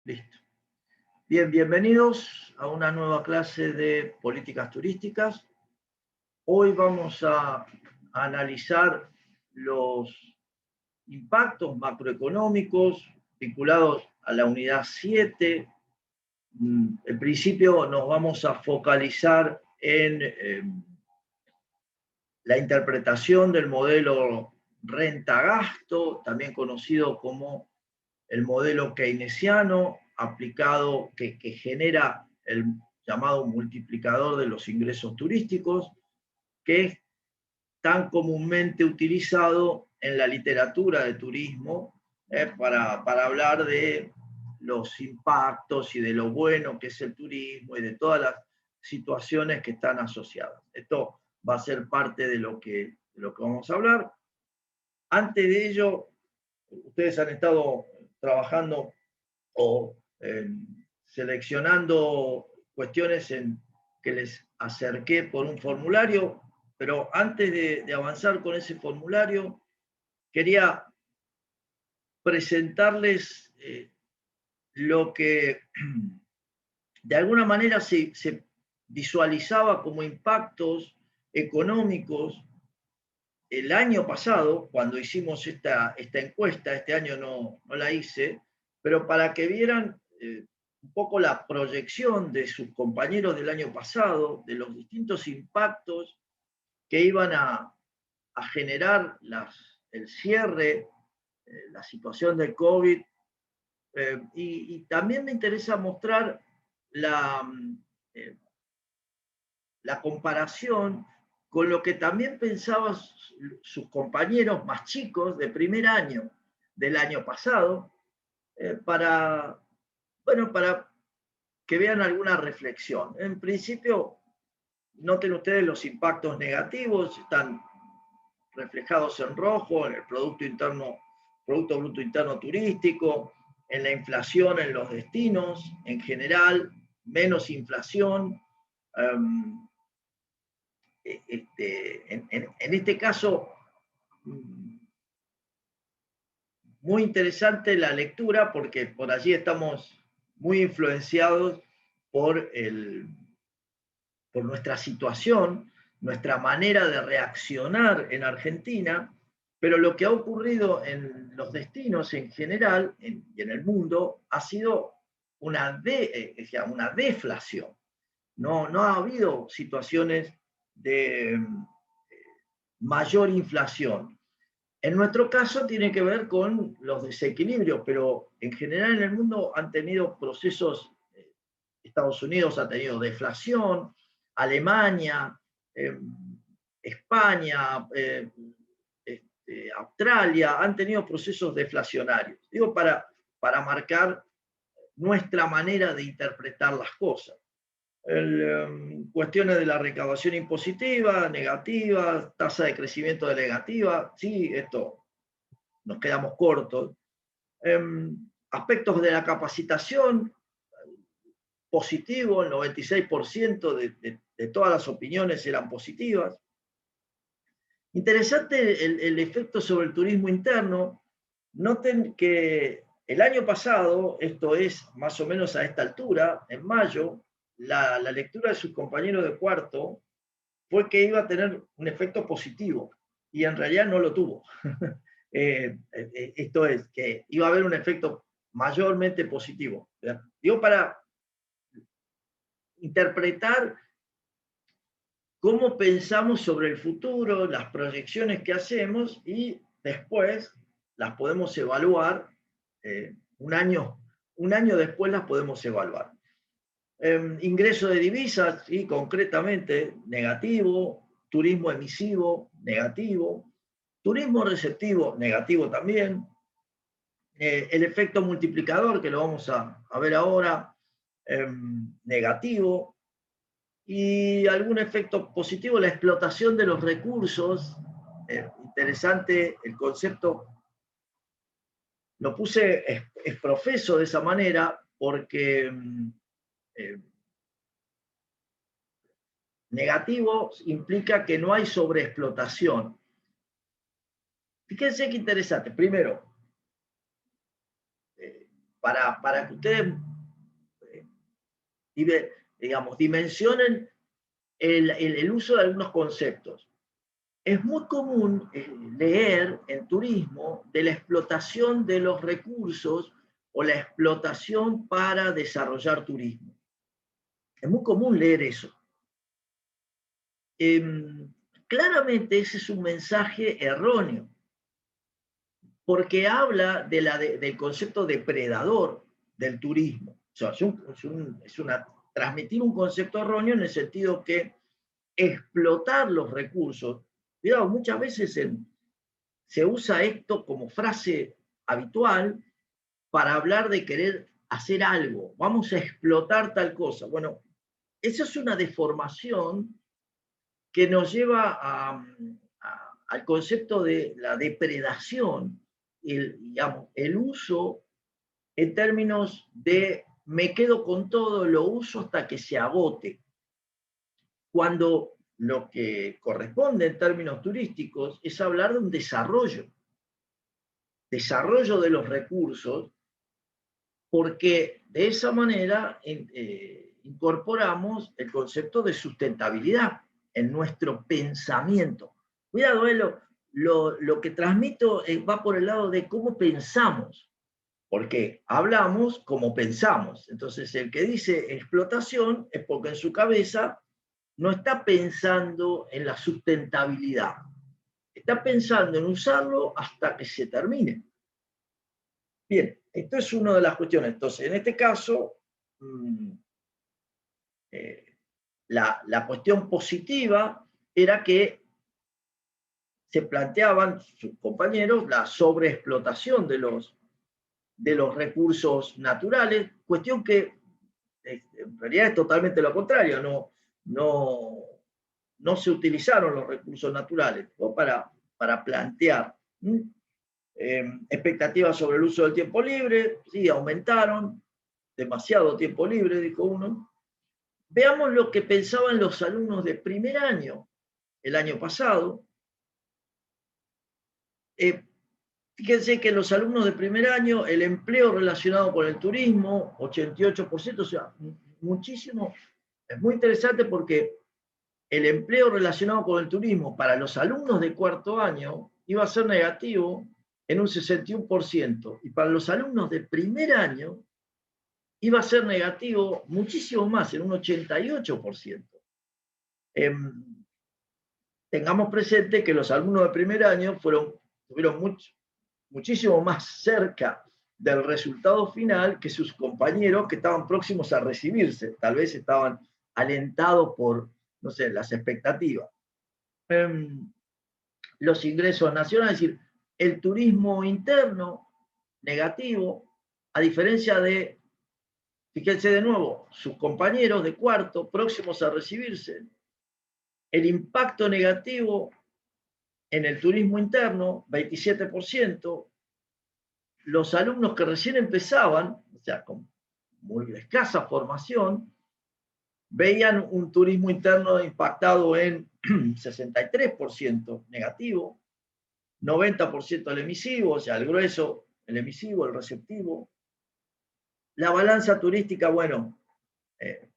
Listo. Bien, bienvenidos a una nueva clase de políticas turísticas. Hoy vamos a analizar los impactos macroeconómicos vinculados a la unidad 7. En principio nos vamos a focalizar en la interpretación del modelo renta-gasto, también conocido como el modelo keynesiano aplicado que genera el llamado multiplicador de los ingresos turísticos, que es tan comúnmente utilizado en la literatura de turismo para hablar de los impactos y de lo bueno que es el turismo y de todas las situaciones que están asociadas. Esto va a ser parte de lo que vamos a hablar. Antes de ello, ustedes han estado trabajando o seleccionando cuestiones que les acerqué por un formulario, pero antes de avanzar con ese formulario, quería presentarles lo que de alguna manera se visualizaba como impactos económicos el año pasado, cuando hicimos esta encuesta. Este año no la hice, pero para que vieran un poco la proyección de sus compañeros del año pasado, de los distintos impactos que iban a generar el cierre, la situación del COVID. Y también me interesa mostrar eh, la comparación con lo que también pensaban sus compañeros más chicos de primer año del año pasado, para que vean alguna reflexión. En principio, noten ustedes los impactos negativos, están reflejados en rojo, en el Producto Bruto Interno Turístico, en la inflación en los destinos, en general, menos inflación. En este caso, muy interesante la lectura, porque por allí estamos muy influenciados por nuestra situación, nuestra manera de reaccionar en Argentina, pero lo que ha ocurrido en los destinos en general y en el mundo ha sido una deflación. No ha habido situaciones de mayor inflación. En nuestro caso tiene que ver con los desequilibrios, pero en general en el mundo han tenido procesos. Estados Unidos ha tenido deflación, Alemania, España, Australia han tenido procesos deflacionarios. Digo, para marcar nuestra manera de interpretar las cosas. Cuestiones de la recaudación impositiva, negativa, tasa de crecimiento negativa, sí, esto nos quedamos cortos. Aspectos de la capacitación, positivo, el 96% de todas las opiniones eran positivas. Interesante el efecto sobre el turismo interno. Noten que el año pasado, esto es más o menos a esta altura, en mayo, la lectura de sus compañeros de cuarto fue que iba a tener un efecto positivo, y en realidad no lo tuvo. Esto es, que iba a haber un efecto mayormente positivo. Digo, para interpretar cómo pensamos sobre el futuro, las proyecciones que hacemos, y después las podemos evaluar, un año después las podemos evaluar. Ingreso de divisas, y concretamente negativo, turismo emisivo, negativo, turismo receptivo, negativo también, el efecto multiplicador, que lo vamos a ver ahora, negativo, y algún efecto positivo, la explotación de los recursos. Interesante el concepto, lo puse exprofeso de esa manera porque negativo implica que no hay sobreexplotación. Fíjense qué interesante. Primero, para que ustedes, digamos, dimensionen el uso de algunos conceptos. Es muy común leer en turismo de la explotación de los recursos o la explotación para desarrollar turismo. Es muy común leer eso. Claramente ese es un mensaje erróneo, porque habla del concepto depredador del turismo. O sea, transmitir un concepto erróneo en el sentido que explotar los recursos, cuidado, muchas veces se usa esto como frase habitual para hablar de querer hacer algo, vamos a explotar tal cosa. Bueno, esa es una deformación que nos lleva al concepto de la depredación, digamos, el uso en términos de me quedo con todo, lo uso hasta que se agote. Cuando lo que corresponde en términos turísticos es hablar de un desarrollo de los recursos, porque de esa manera incorporamos el concepto de sustentabilidad en nuestro pensamiento. Cuidado, lo que transmito va por el lado de cómo pensamos, porque hablamos como pensamos. Entonces, el que dice explotación es porque en su cabeza no está pensando en la sustentabilidad, está pensando en usarlo hasta que se termine. Bien, esto es una de las cuestiones. Entonces, en este caso, la cuestión positiva era que se planteaban sus compañeros la sobreexplotación de los recursos naturales, cuestión que en realidad es totalmente lo contrario, no se utilizaron los recursos naturales, ¿no? para plantear expectativas sobre el uso del tiempo libre, sí, aumentaron, demasiado tiempo libre, dijo uno. Veamos lo que pensaban los alumnos de primer año, el año pasado. Fíjense que los alumnos de primer año, el empleo relacionado con el turismo, 88%, o sea, muchísimo. Es muy interesante porque el empleo relacionado con el turismo para los alumnos de cuarto año iba a ser negativo en un 61%, y para los alumnos de primer año iba a ser negativo muchísimo más, en un 88%. Tengamos presente que los alumnos de primer año estuvieron muchísimo más cerca del resultado final que sus compañeros que estaban próximos a recibirse. Tal vez estaban alentados por, no sé, las expectativas. Los ingresos nacionales, es decir, el turismo interno negativo, a diferencia de, fíjense de nuevo, sus compañeros de cuarto próximos a recibirse, el impacto negativo en el turismo interno, 27%, los alumnos que recién empezaban, o sea, con muy escasa formación, veían un turismo interno impactado en 63% negativo, 90% el emisivo, o sea, el grueso, el emisivo, el receptivo. La balanza turística, bueno,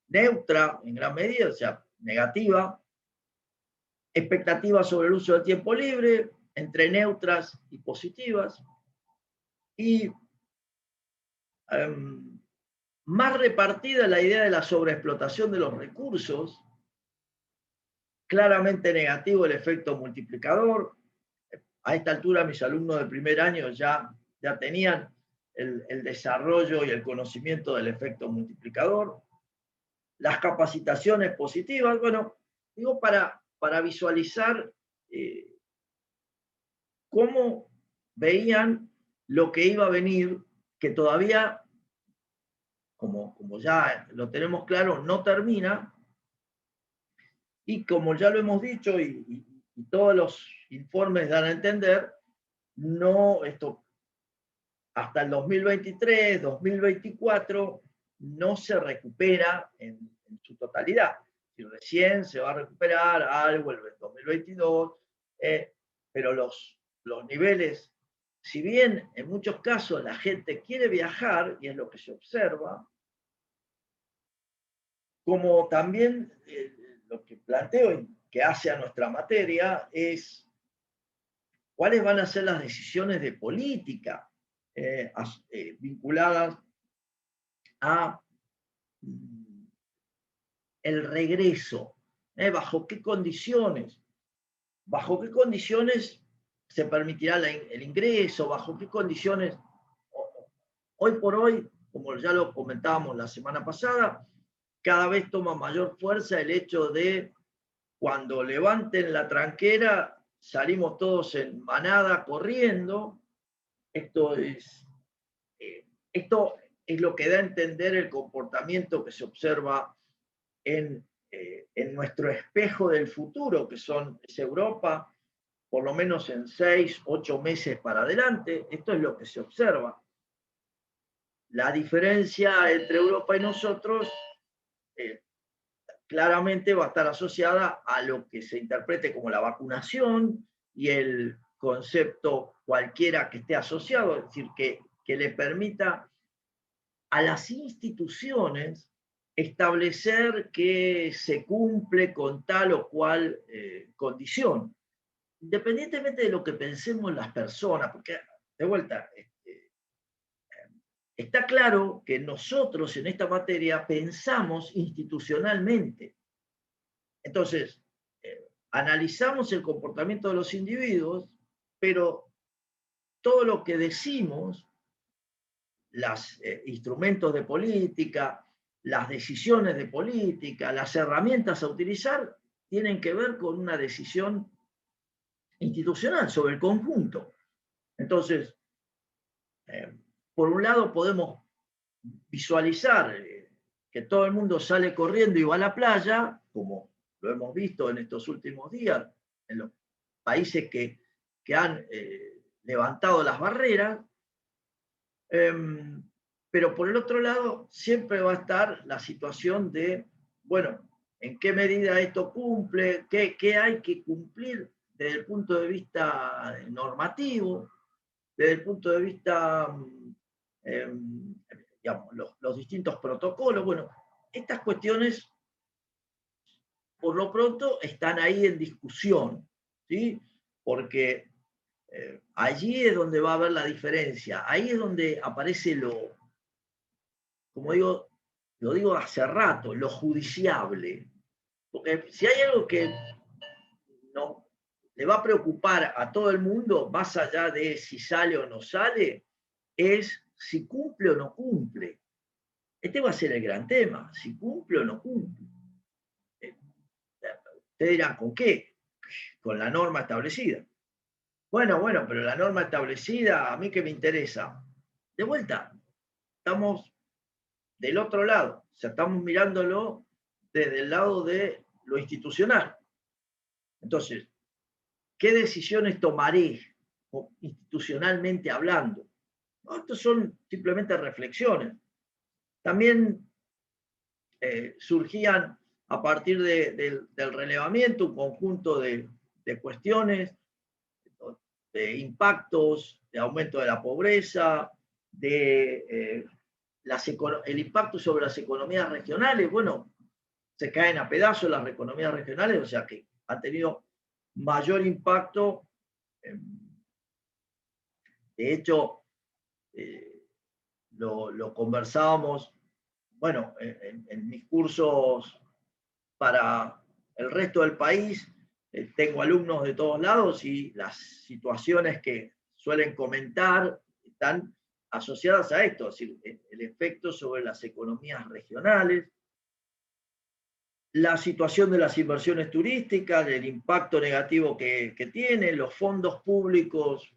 neutra en gran medida, o sea, negativa. Expectativas sobre el uso del tiempo libre, entre neutras y positivas. Y más repartida la idea de la sobreexplotación de los recursos, claramente negativo el efecto multiplicador. A esta altura mis alumnos de primer año ya tenían el desarrollo y el conocimiento del efecto multiplicador. Las capacitaciones positivas, bueno, digo para visualizar cómo veían lo que iba a venir, que todavía, como ya lo tenemos claro, no termina, y como ya lo hemos dicho y todos los informes dan a entender, no, esto hasta el 2023, 2024, no se recupera en su totalidad. Si recién se va a recuperar algo el 2022, pero los niveles si bien en muchos casos la gente quiere viajar, y es lo que se observa, como también lo que planteo y que hace a nuestra materia es cuáles van a ser las decisiones de política vinculadas a el regreso, bajo qué condiciones se permitirá el ingreso, bajo qué condiciones. Hoy por hoy, como ya lo comentábamos la semana pasada, cada vez toma mayor fuerza el hecho de cuando levanten la tranquera, salimos todos en manada corriendo. Esto es, esto es lo que da a entender el comportamiento que se observa en nuestro espejo del futuro, que es Europa, por lo menos en 6, 8 meses para adelante. Esto es lo que se observa. La diferencia entre Europa y nosotros claramente va a estar asociada a lo que se interprete como la vacunación y el concepto cualquiera que esté asociado, es decir, que le permita a las instituciones establecer que se cumple con tal o cual condición, independientemente de lo que pensemos las personas, porque de vuelta, está claro que nosotros en esta materia pensamos institucionalmente. Entonces, analizamos el comportamiento de los individuos, pero todo lo que decimos, los instrumentos de política, las decisiones de política, las herramientas a utilizar, tienen que ver con una decisión institucional sobre el conjunto. Entonces, por un lado podemos visualizar que todo el mundo sale corriendo y va a la playa, como lo hemos visto en estos últimos días, en los países que han levantado las barreras, pero por el otro lado siempre va a estar la situación de, bueno, ¿en qué medida esto cumple? ¿Qué hay que cumplir desde el punto de vista normativo? Desde el punto de vista, digamos, los distintos protocolos. Bueno, estas cuestiones, por lo pronto, están ahí en discusión, ¿sí? Porque allí es donde va a haber la diferencia, ahí es donde aparece como digo, lo digo hace rato, lo judiciable. Porque si hay algo que no le va a preocupar a todo el mundo, más allá de si sale o no sale, es si cumple o no cumple. Este va a ser el gran tema, si cumple o no cumple. Ustedes dirán, ¿con qué? Con la norma establecida. Bueno, pero la norma establecida, ¿a mí qué me interesa? De vuelta, estamos del otro lado, o sea, estamos mirándolo desde el lado de lo institucional. Entonces, ¿qué decisiones tomaré institucionalmente hablando? No, estos son simplemente reflexiones. También surgían a partir del relevamiento un conjunto de cuestiones, de impactos, de aumento de la pobreza, de el impacto sobre las economías regionales. Bueno, se caen a pedazos las economías regionales, o sea que han tenido mayor impacto. De hecho, lo conversábamos, bueno, en mis cursos para el resto del país, tengo alumnos de todos lados y las situaciones que suelen comentar están asociadas a esto, es decir, el efecto sobre las economías regionales, la situación de las inversiones turísticas, el impacto negativo que tienen, los fondos públicos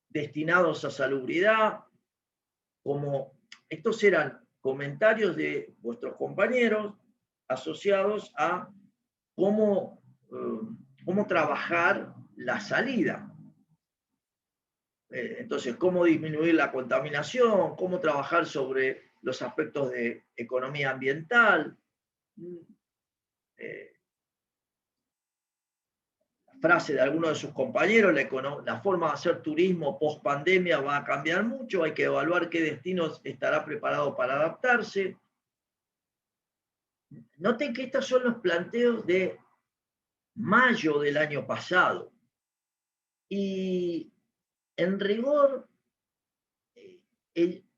destinados a salubridad, como estos eran comentarios de vuestros compañeros asociados a cómo trabajar la salida. Entonces, cómo disminuir la contaminación, cómo trabajar sobre los aspectos de economía ambiental, frase de alguno de sus compañeros, la forma de hacer turismo post pandemia va a cambiar mucho, hay que evaluar qué destinos estará preparado para adaptarse. Noten que estos son los planteos de mayo del año pasado. Y en rigor,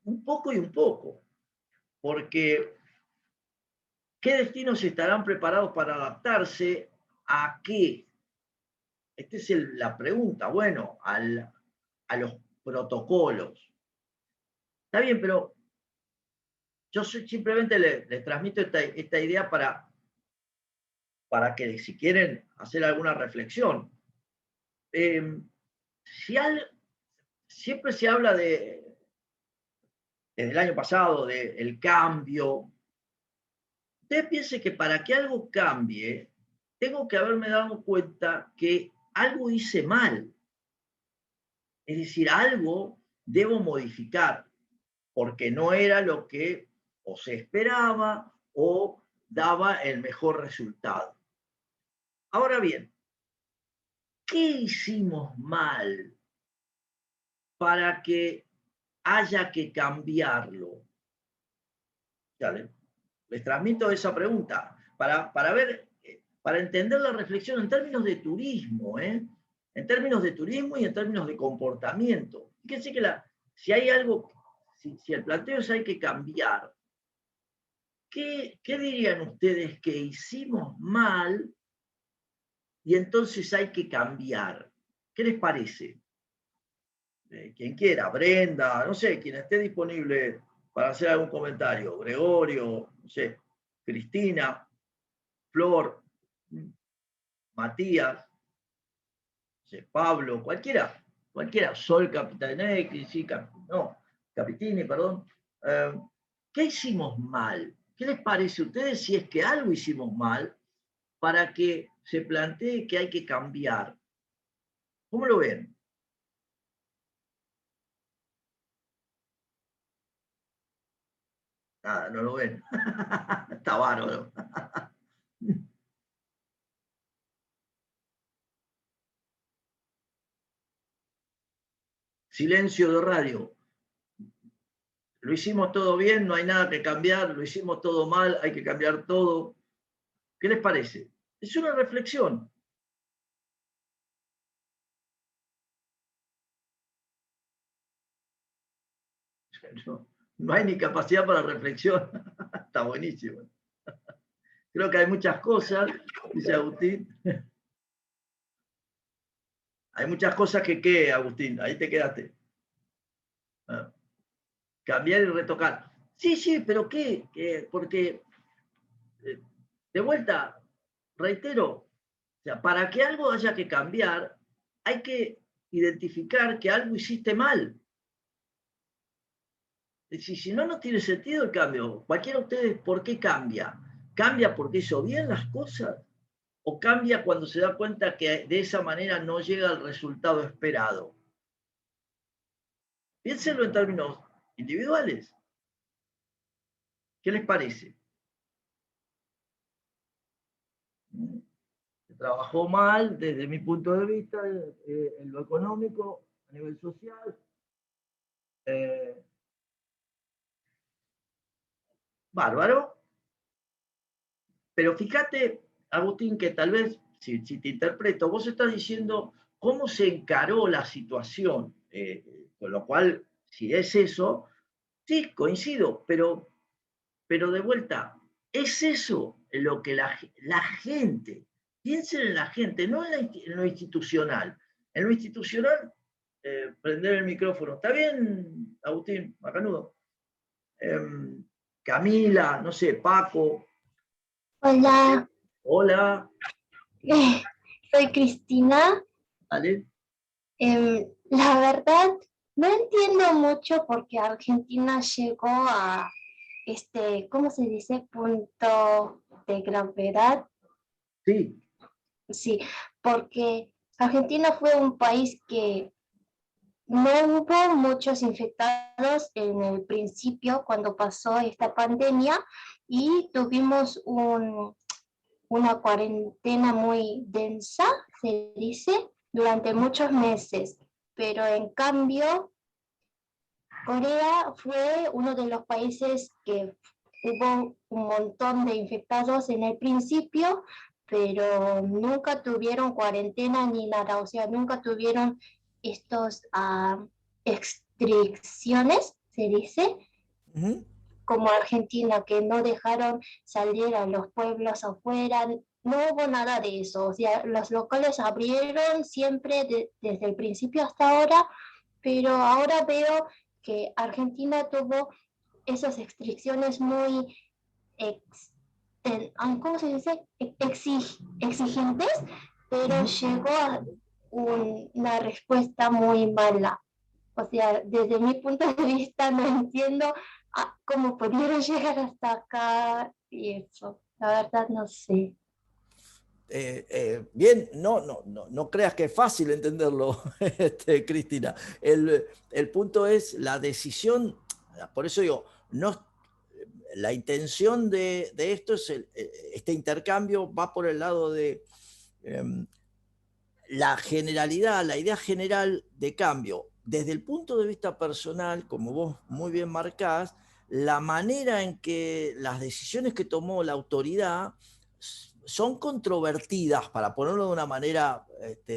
un poco y un poco, porque ¿qué destinos estarán preparados para adaptarse a qué? Esta es la pregunta. Bueno, a los protocolos. Está bien, pero yo simplemente les transmito esta idea para que si quieren hacer alguna reflexión. Siempre se habla desde el año pasado, del cambio. Usted piense que para que algo cambie, tengo que haberme dado cuenta que algo hice mal. Es decir, algo debo modificar, porque no era lo que o se esperaba o daba el mejor resultado. Ahora bien, ¿qué hicimos mal para que haya que cambiarlo? Ya les transmito esa pregunta para ver, para entender la reflexión en términos de turismo, en términos de turismo y en términos de comportamiento. Fíjense que si hay algo, si el planteo es hay que cambiar, ¿qué dirían ustedes que hicimos mal y entonces hay que cambiar? ¿Qué les parece? Quien quiera, Brenda, no sé, quien esté disponible para hacer algún comentario, Gregorio, no sé, Cristina, Flor, Matías, no sé, Pablo, cualquiera, Sol Capitanetti, sí, Capitini, perdón. ¿Qué hicimos mal? ¿Qué les parece a ustedes si es que algo hicimos mal para que se plantee que hay que cambiar? ¿Cómo lo ven? Nada, no lo ven. Está bárbaro. Silencio de radio. Lo hicimos todo bien, no hay nada que cambiar, lo hicimos todo mal, hay que cambiar todo. ¿Qué les parece? Es una reflexión. No hay ni capacidad para reflexión. Está buenísimo. Creo que hay muchas cosas, dice Agustín. Hay muchas cosas que, Agustín, ahí te quedaste. Cambiar y retocar. Sí, pero ¿qué? Porque, de vuelta, reitero, o sea, para que algo haya que cambiar, hay que identificar que algo hiciste mal. Es decir, si no, no tiene sentido el cambio. Cualquiera de ustedes, ¿por qué cambia? ¿Cambia porque hizo bien las cosas? ¿O cambia cuando se da cuenta que de esa manera no llega al resultado esperado? Piénsenlo en términos individuales. ¿Qué les parece? Se trabajó mal desde mi punto de vista en lo económico, a nivel social. Bárbaro. Pero fíjate, Agustín, que tal vez, si te interpreto, vos estás diciendo cómo se encaró la situación, con lo cual, si es eso, sí, coincido, pero de vuelta, es eso lo que la gente, piensen en la gente, no en lo institucional. En lo institucional, prender el micrófono. ¿Está bien, Agustín? Macanudo. Camila, no sé, Paco. Hola. Hola. Soy Cristina. ¿Vale? La verdad, no entiendo mucho porque Argentina llegó a ¿cómo se dice? Punto de gravedad. Sí. Sí, porque Argentina fue un país que no hubo muchos infectados en el principio cuando pasó esta pandemia y tuvimos una cuarentena muy densa, se dice, durante muchos meses. Pero en cambio, Corea fue uno de los países que hubo un montón de infectados en el principio, pero nunca tuvieron cuarentena ni nada, o sea, nunca tuvieron estos restricciones, se dice, Ujú. como Argentina, que no dejaron salir a los pueblos afuera, no hubo nada de eso, o sea, los locales abrieron siempre desde el principio hasta ahora, pero ahora veo que Argentina tuvo esas restricciones muy ¿cómo se dice? Exigentes, pero Ujú. llegó a una respuesta muy mala. O sea, desde mi punto de vista no entiendo cómo pudieron llegar hasta acá y eso. La verdad no sé. Bien, no creas que es fácil entenderlo, Cristina. El punto es la decisión, por eso digo, no, la intención de esto es este intercambio va por el lado de la generalidad, la idea general de cambio. Desde el punto de vista personal, como vos muy bien marcás, la manera en que las decisiones que tomó la autoridad son controvertidas, para ponerlo de una manera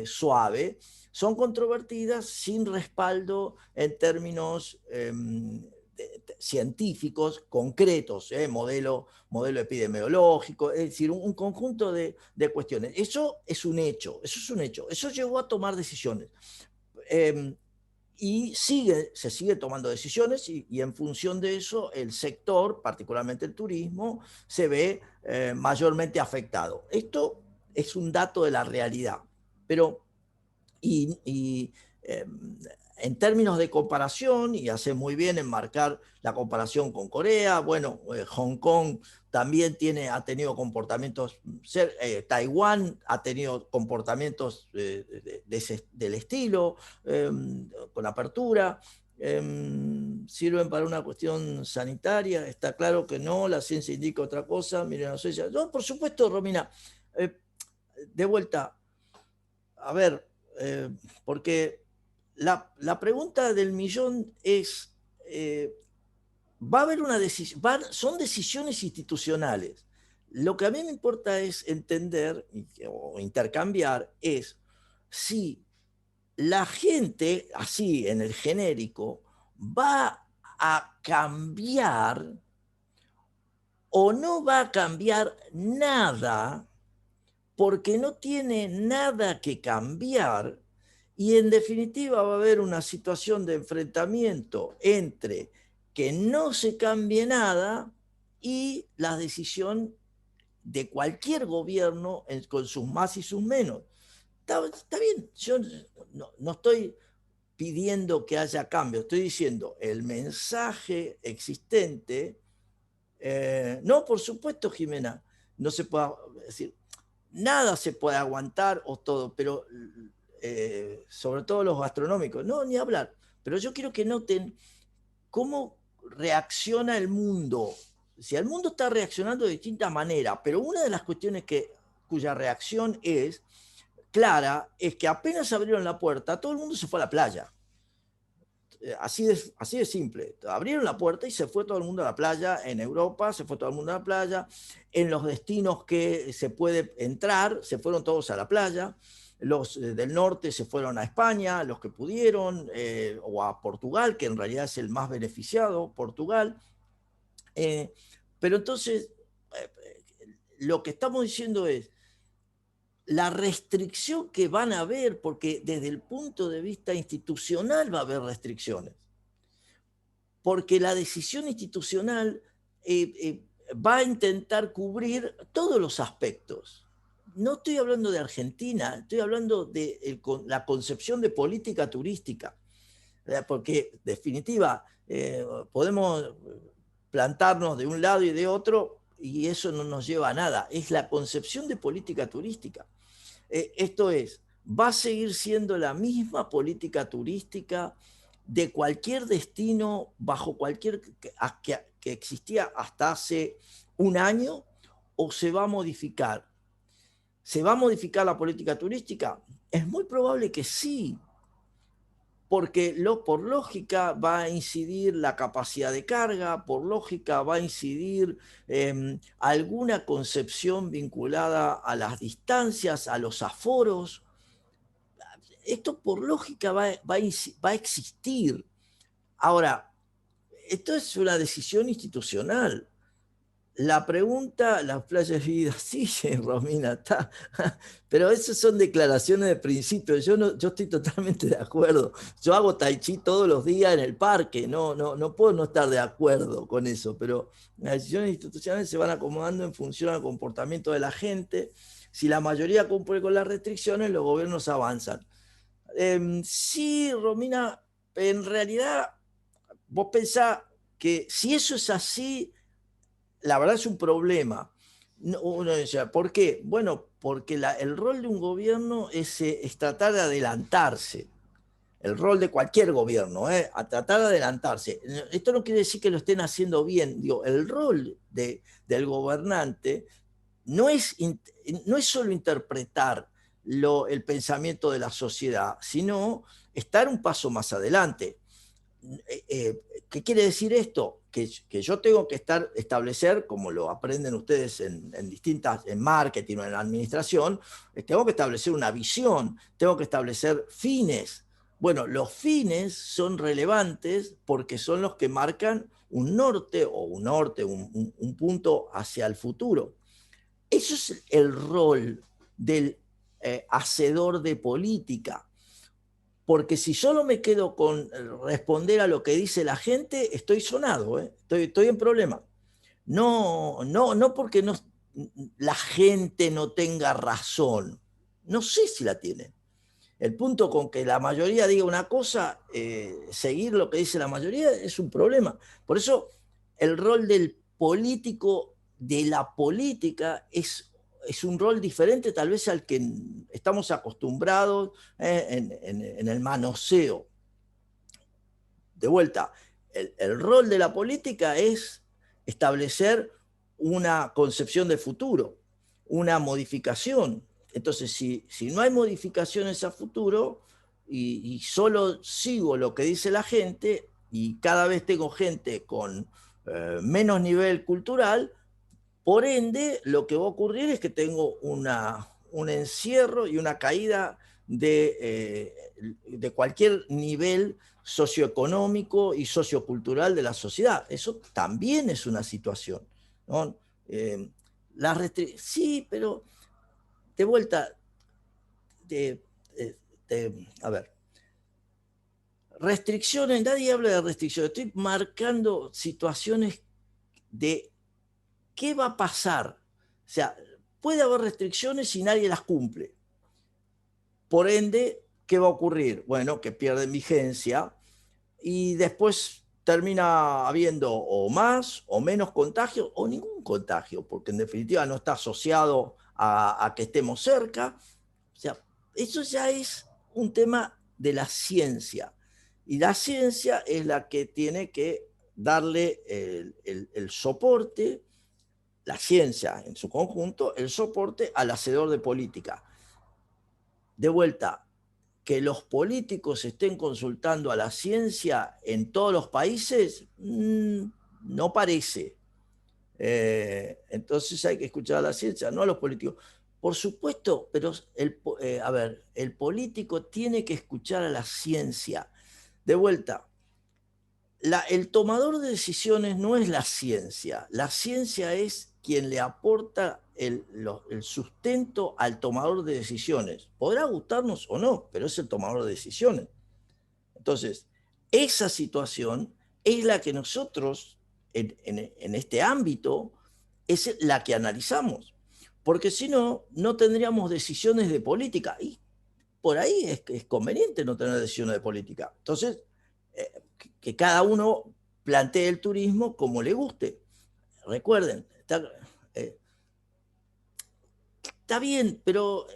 suave, son controvertidas sin respaldo en términos científicos concretos, modelo epidemiológico, es decir, un conjunto de cuestiones. Eso es un hecho, eso es un hecho. Eso llevó a tomar decisiones. Eh, y se sigue tomando decisiones y en función de eso el sector, particularmente el turismo, se ve mayormente afectado. Esto es un dato de la realidad, pero y en términos de comparación, y hace muy bien en marcar la comparación con Corea, bueno, Hong Kong también ha tenido comportamientos, Taiwán ha tenido comportamientos del estilo, con apertura, sirven para una cuestión sanitaria, está claro que no, la ciencia indica otra cosa, miren, no sé, no, por supuesto, Romina, eh, de vuelta, a ver, porque la pregunta del millón es, va a haber una decisión, son decisiones institucionales. Lo que a mí me importa es entender o intercambiar es si la gente, así en el genérico, va a cambiar o no va a cambiar nada porque no tiene nada que cambiar y en definitiva va a haber una situación de enfrentamiento entre que no se cambie nada y la decisión de cualquier gobierno con sus más y sus menos. Está bien, yo no estoy pidiendo que haya cambio, estoy diciendo el mensaje existente, no, por supuesto, Jimena, no se puede decir, nada se puede aguantar o todo, pero sobre todo los gastronómicos, no, ni hablar. Pero yo quiero que noten cómo reacciona el mundo. Si el mundo está reaccionando de distinta manera, pero una de las cuestiones cuya reacción es clara es que apenas abrieron la puerta, todo el mundo se fue a la playa. Así de simple. Abrieron la puerta y se fue todo el mundo a la playa. En Europa se fue todo el mundo a la playa. En los destinos que se puede entrar, se fueron todos a la playa. Los del norte se fueron a España, los que pudieron, o a Portugal, que en realidad es el más beneficiado, Portugal. Eh, pero entonces, lo que estamos diciendo es, la restricción que van a haber, porque desde el punto de vista institucional va a haber restricciones, porque la decisión institucional va a intentar cubrir todos los aspectos. No estoy hablando de Argentina, estoy hablando de la concepción de política turística, porque en definitiva podemos plantarnos de un lado y de otro y eso no nos lleva a nada, es la concepción de política turística. Esto es, va a seguir siendo la misma política turística de cualquier destino bajo cualquier que existía hasta hace un año o se va a modificar. ¿Se va a modificar la política turística? Es muy probable que sí, porque por lógica va a incidir la capacidad de carga, por lógica va a incidir alguna concepción vinculada a las distancias, a los aforos. Esto por lógica va a existir. Ahora, esto es una decisión institucional. La pregunta, las playas vividas, sí, Romina, está. Pero esas son declaraciones de principio. Yo estoy totalmente de acuerdo. Yo hago tai chi todos los días en el parque. No puedo no estar de acuerdo con eso. Pero las decisiones institucionales se van acomodando en función al comportamiento de la gente. Si la mayoría cumple con las restricciones, los gobiernos avanzan. Sí, Romina, en realidad, vos pensás que si eso es así, la verdad es un problema. Uno decía, ¿por qué? Bueno, porque el rol de un gobierno es tratar de adelantarse. El rol de cualquier gobierno, a tratar de adelantarse. Esto no quiere decir que lo estén haciendo bien. Digo, el rol del gobernante no es solo interpretar el pensamiento de la sociedad, sino estar un paso más adelante. ¿Qué quiere decir esto? Que yo tengo que establecer, como lo aprenden ustedes en marketing o en la administración, tengo que establecer una visión, tengo que establecer fines. Bueno, los fines son relevantes porque son los que marcan un norte, un punto hacia el futuro. Eso es el rol del hacedor de política. Porque si solo me quedo con responder a lo que dice la gente, estoy sonado, estoy en problema. No porque la gente no tenga razón. No sé si la tiene. El punto con que la mayoría diga una cosa, seguir lo que dice la mayoría es un problema. Por eso el rol del político, de la política, es un rol diferente tal vez al que estamos acostumbrados en el manoseo. De vuelta, el rol de la política es establecer una concepción de futuro, una modificación. Entonces, si no hay modificaciones a futuro y solo sigo lo que dice la gente y cada vez tengo gente con menos nivel cultural, por ende, lo que va a ocurrir es que tengo un encierro y una caída de cualquier nivel socioeconómico y sociocultural de la sociedad. Eso también es una situación, ¿no? Sí, pero de vuelta, a ver, restricciones, nadie habla de restricciones, estoy marcando situaciones de ¿qué va a pasar? O sea, puede haber restricciones y nadie las cumple. Por ende, ¿qué va a ocurrir? Bueno, que pierden vigencia y después termina habiendo o más o menos contagio o ningún contagio, porque en definitiva no está asociado a que estemos cerca. O sea, eso ya es un tema de la ciencia. Y la ciencia es la que tiene que darle el soporte, la ciencia en su conjunto, el soporte al hacedor de política. De vuelta, que los políticos estén consultando a la ciencia en todos los países, no parece. Entonces hay que escuchar a la ciencia, no a los políticos. Por supuesto, pero el político tiene que escuchar a la ciencia. De vuelta, el tomador de decisiones no es la ciencia es quien le aporta el sustento al tomador de decisiones. Podrá gustarnos o no, pero es el tomador de decisiones. Entonces, esa situación es la que nosotros, en este ámbito, es la que analizamos. Porque si no, no tendríamos decisiones de política. Y por ahí es conveniente no tener decisiones de política. Entonces, que cada uno plantee el turismo como le guste. Recuerden, está bien, pero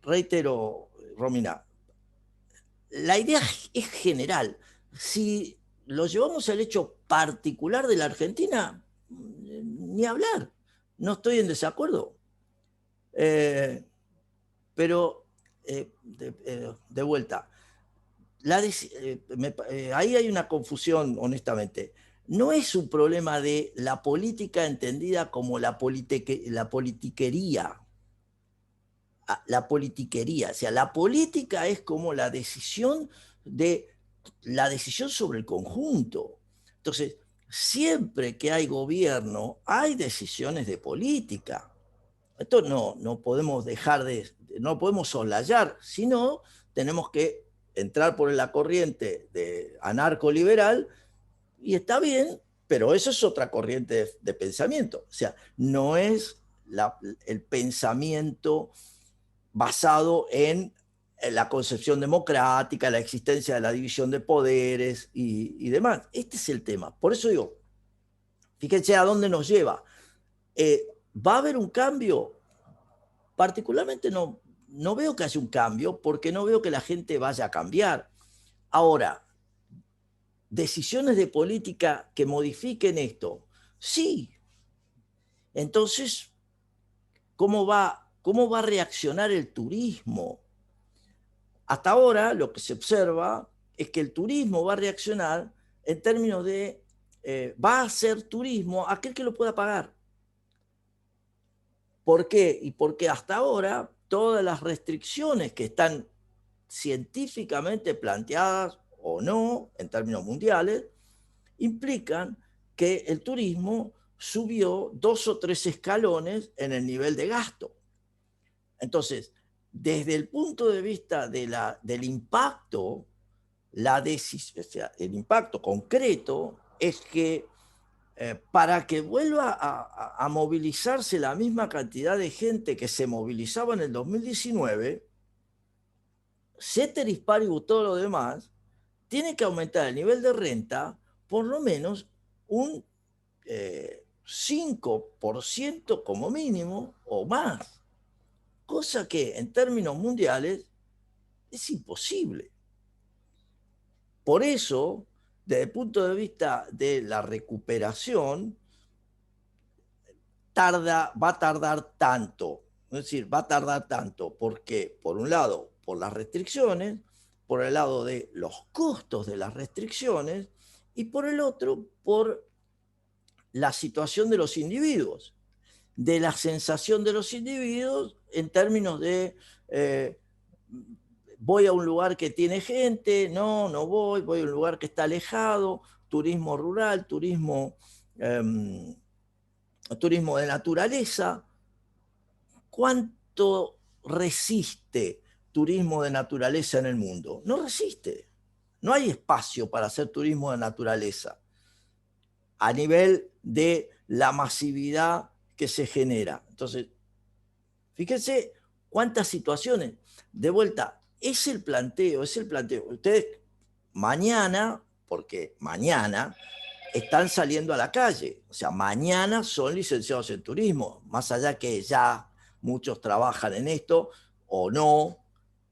reitero, Romina, la idea es general. Si lo llevamos al hecho particular de la Argentina, ni hablar. No estoy en desacuerdo. Pero, de vuelta, ahí hay una confusión, honestamente. No es un problema de la política entendida como la politiquería. La politiquería, o sea, la política es como la decisión sobre el conjunto. Entonces, siempre que hay gobierno, hay decisiones de política. Esto no podemos no podemos soslayar, sino tenemos que entrar por la corriente de anarcoliberal, y está bien, pero eso es otra corriente de pensamiento. O sea, no es el pensamiento basado en la concepción democrática, la existencia de la división de poderes y demás. Este es el tema. Por eso digo, fíjense a dónde nos lleva. ¿Va a haber un cambio? Particularmente no veo que haya un cambio, porque no veo que la gente vaya a cambiar. Ahora, decisiones de política que modifiquen esto, sí. Entonces, ¿cómo va a reaccionar el turismo? Hasta ahora lo que se observa es que el turismo va a reaccionar en términos de, va a hacer turismo aquel que lo pueda pagar. ¿Por qué? Y porque hasta ahora todas las restricciones que están científicamente planteadas o no, en términos mundiales, implican que el turismo subió 2 o 3 escalones en el nivel de gasto. Entonces, desde el punto de vista del impacto, o sea, el impacto concreto es que para que vuelva a movilizarse la misma cantidad de gente que se movilizaba en el 2019, ceteris paribus todo lo demás, tiene que aumentar el nivel de renta por lo menos un 5% como mínimo o más, cosa que en términos mundiales es imposible. Por eso, desde el punto de vista de la recuperación, va a tardar tanto. Es decir, va a tardar tanto porque, por un lado, por las restricciones, por el lado de los costos de las restricciones, y por el otro, por la situación de los individuos, de la sensación de los individuos en términos de voy a un lugar que tiene gente, no voy a un lugar que está alejado, turismo rural, turismo de naturaleza. ¿Cuánto resiste turismo de naturaleza en el mundo? No resiste. No hay espacio para hacer turismo de naturaleza a nivel de la masividad que se genera. Entonces, fíjense cuántas situaciones. De vuelta, es el planteo. Ustedes mañana, porque mañana están saliendo a la calle. O sea, mañana son licenciados en turismo, más allá que ya muchos trabajan en esto o no,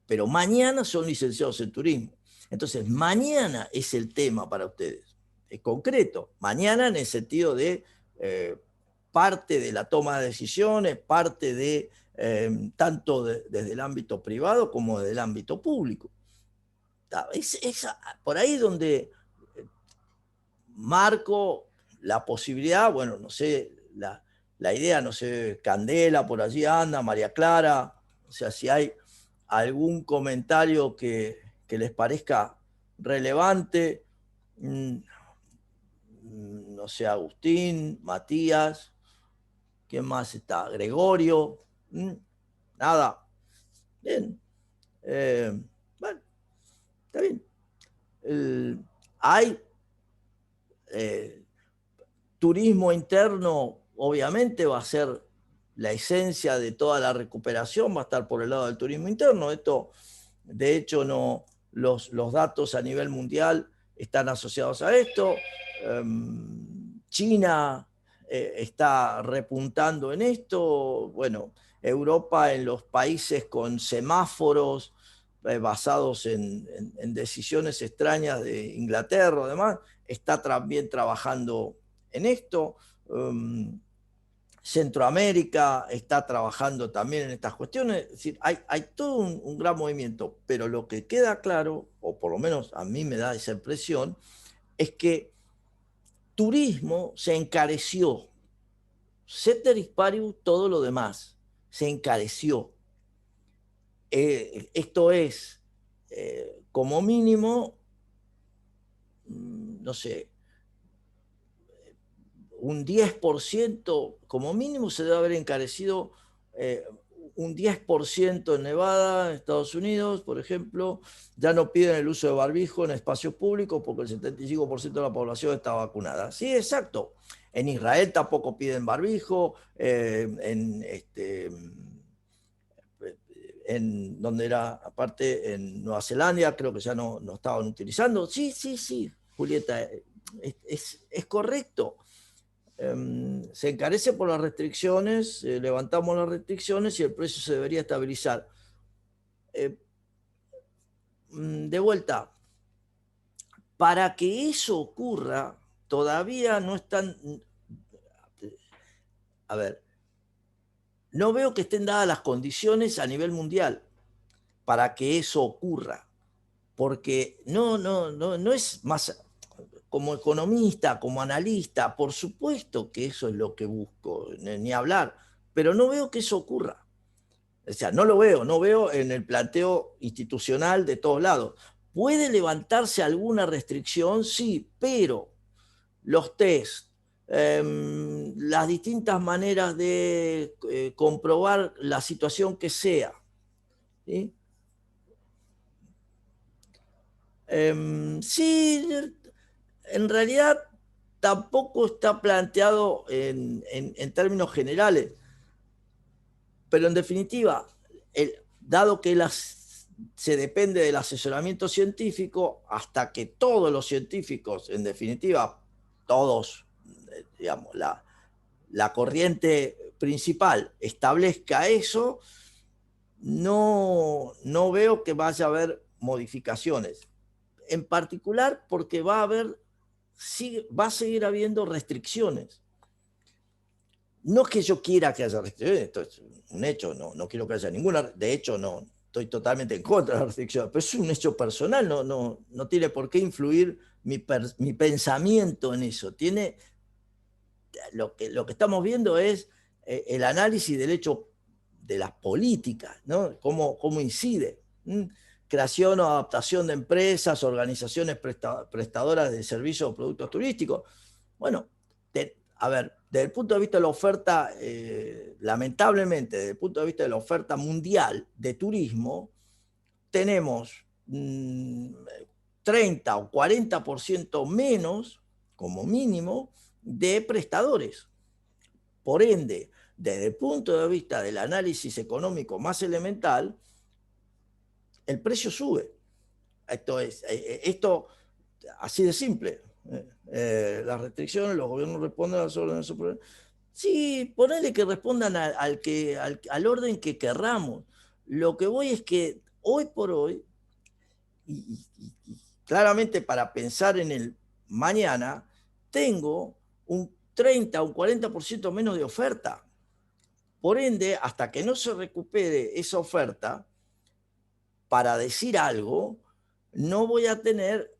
pero mañana son licenciados en turismo. Entonces, mañana es el tema para ustedes. Es concreto. Mañana en el sentido de parte de la toma de decisiones, parte de tanto desde el ámbito privado como desde el ámbito público. Es por ahí donde marco la posibilidad, bueno, no sé, la idea, no sé, Candela por allí anda, María Clara, o sea, si hay algún comentario que les parezca relevante, no sé, Agustín, Matías, ¿quién más está? Gregorio, nada, bien, bueno, está bien. Hay turismo interno, obviamente va a ser la esencia de toda la recuperación, va a estar por el lado del turismo interno. Esto, de hecho, los datos a nivel mundial están asociados a esto. China está repuntando en esto. Bueno, Europa, en los países con semáforos basados en decisiones extrañas de Inglaterra o demás, está también trabajando en esto. Centroamérica está trabajando también en estas cuestiones. Es decir, hay todo un gran movimiento, pero lo que queda claro, o por lo menos a mí me da esa impresión, es que turismo se encareció. Ceteris paribus, todo lo demás se encareció. Esto es, como mínimo, no sé, un 10%, como mínimo se debe haber encarecido un 10% en Nevada, en Estados Unidos, por ejemplo. Ya no piden el uso de barbijo en espacios públicos porque el 75% de la población está vacunada. Sí, exacto. En Israel tampoco piden barbijo, en donde era, aparte, en Nueva Zelanda, creo que ya no estaban utilizando. Sí, sí, sí, Julieta, es correcto. Se encarece por las restricciones, levantamos las restricciones y el precio se debería estabilizar. De vuelta, para que eso ocurra, todavía no están... A ver, no veo que estén dadas las condiciones a nivel mundial para que eso ocurra, porque no es más... Como economista, como analista, por supuesto que eso es lo que busco, ni hablar, pero no veo que eso ocurra. O sea, no veo en el planteo institucional de todos lados. ¿Puede levantarse alguna restricción? Sí, pero los test, las distintas maneras de comprobar la situación que sea, ¿sí? Sí, en realidad tampoco está planteado en términos generales, pero en definitiva, dado que se depende del asesoramiento científico, hasta que todos los científicos, en definitiva, todos, digamos, la corriente principal establezca eso, no veo que vaya a haber modificaciones. En particular porque va a seguir habiendo restricciones. No es que yo quiera que haya restricciones, esto es un hecho, no quiero que haya ninguna, de hecho no, estoy totalmente en contra de las restricciones, pero es un hecho personal, no tiene por qué influir mi pensamiento en eso. Lo que estamos viendo es el análisis del hecho de las políticas, ¿no? Cómo incide. Creación o adaptación de empresas, organizaciones prestadoras de servicios o productos turísticos. Bueno, a ver, desde el punto de vista de la oferta, lamentablemente, desde el punto de vista de la oferta mundial de turismo, tenemos 30 o 40% menos, como mínimo, de prestadores. Por ende, desde el punto de vista del análisis económico más elemental, el precio sube. Esto así de simple. Las restricciones, los gobiernos responden a las órdenes superiores. Sí, ponele que respondan al orden que querramos. Lo que voy es que hoy por hoy, y claramente para pensar en el mañana, tengo un 30 o un 40% menos de oferta. Por ende, hasta que no se recupere esa oferta, para decir algo, no voy a tener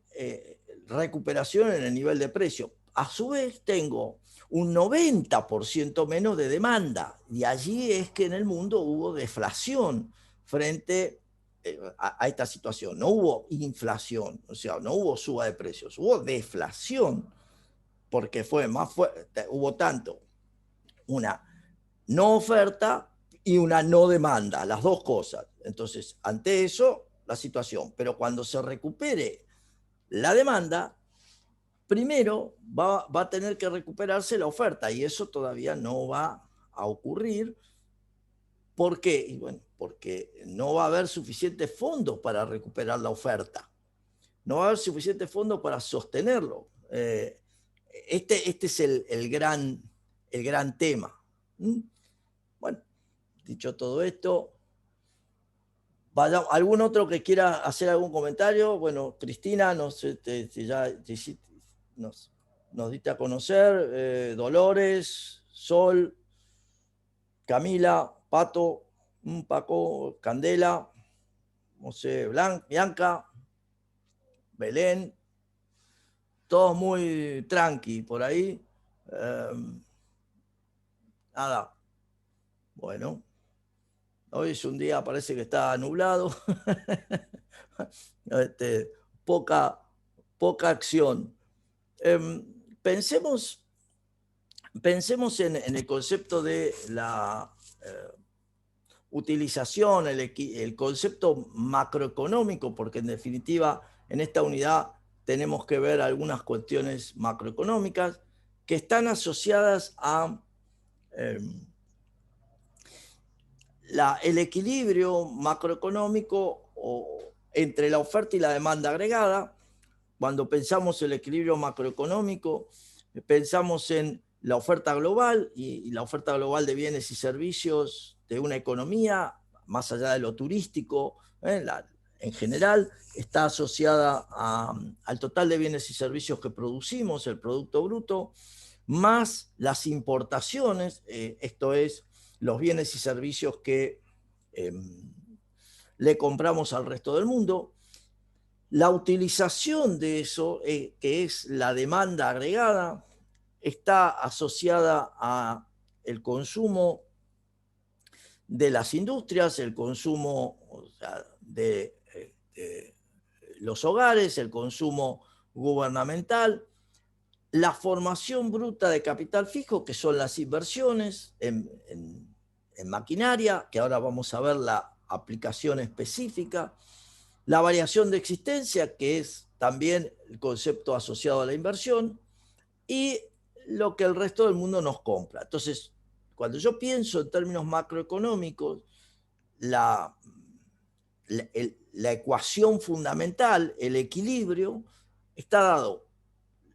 recuperación en el nivel de precio. A su vez, tengo un 90% menos de demanda. Y allí es que en el mundo hubo deflación frente a esta situación. No hubo inflación, o sea, no hubo suba de precios, hubo deflación, porque fue más fuerte, hubo tanto una no oferta y una no demanda, las dos cosas. Entonces, ante eso, la situación. Pero cuando se recupere la demanda, primero va a tener que recuperarse la oferta y eso todavía no va a ocurrir. ¿Por qué? Y bueno, porque no va a haber suficientes fondos para recuperar la oferta. No va a haber suficientes fondos para sostenerlo. Este es el gran tema. Bueno, dicho todo esto, ¿algún otro que quiera hacer algún comentario? Bueno, Cristina, no sé si ya nos diste a conocer, Dolores, Sol, Camila, Pato, Paco, Candela, no sé, Bianca, Belén, todos muy tranqui por ahí. Nada, bueno, hoy es un día, parece que está nublado. Poca acción. Pensemos en el concepto de la utilización, el concepto macroeconómico, porque en definitiva en esta unidad tenemos que ver algunas cuestiones macroeconómicas que están asociadas a el equilibrio macroeconómico entre la oferta y la demanda agregada. Cuando pensamos en el equilibrio macroeconómico, pensamos en la oferta global y la oferta global de bienes y servicios de una economía, más allá de lo turístico, en general está asociada al total de bienes y servicios que producimos, el Producto Bruto, más las importaciones, esto es, los bienes y servicios que le compramos al resto del mundo. La utilización de eso, que es la demanda agregada, está asociada al consumo de las industrias, el consumo, o sea, de los hogares, el consumo gubernamental, la formación bruta de capital fijo, que son las inversiones en maquinaria, que ahora vamos a ver la aplicación específica, la variación de existencia, que es también el concepto asociado a la inversión, y lo que el resto del mundo nos compra. Entonces, cuando yo pienso en términos macroeconómicos, la ecuación fundamental, el equilibrio, está dado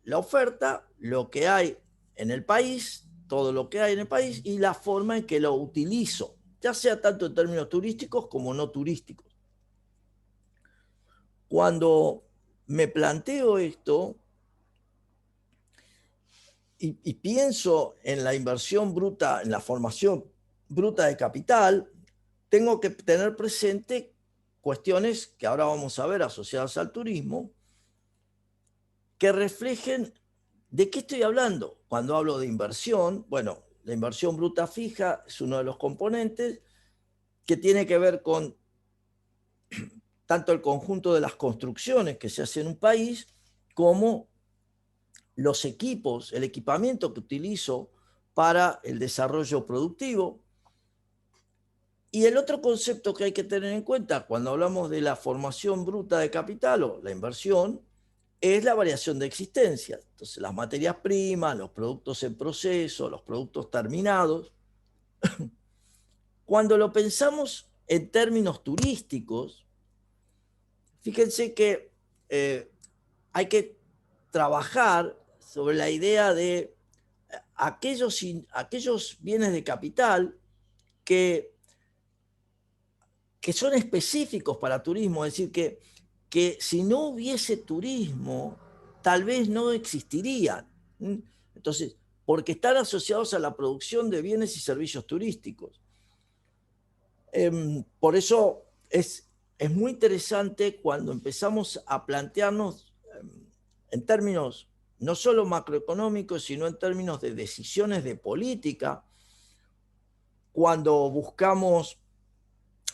la oferta, lo que hay en el país, todo lo que hay en el país y la forma en que lo utilizo, ya sea tanto en términos turísticos como no turísticos. Cuando me planteo esto y pienso en la inversión bruta, en la formación bruta de capital, tengo que tener presente cuestiones que ahora vamos a ver asociadas al turismo, que reflejen de qué estoy hablando. Cuando hablo de inversión, bueno, la inversión bruta fija es uno de los componentes que tiene que ver con tanto el conjunto de las construcciones que se hacen en un país como los equipos, el equipamiento que utilizo para el desarrollo productivo. Y el otro concepto que hay que tener en cuenta cuando hablamos de la formación bruta de capital o la inversión es la variación de existencia. Entonces, las materias primas, los productos en proceso, los productos terminados. Cuando lo pensamos en términos turísticos, fíjense que hay que trabajar sobre la idea de aquellos bienes de capital que son específicos para turismo, es decir, que si no hubiese turismo, tal vez no existirían. Entonces, porque están asociados a la producción de bienes y servicios turísticos. Por eso es muy interesante cuando empezamos a plantearnos en términos no solo macroeconómicos, sino en términos de decisiones de política, cuando buscamos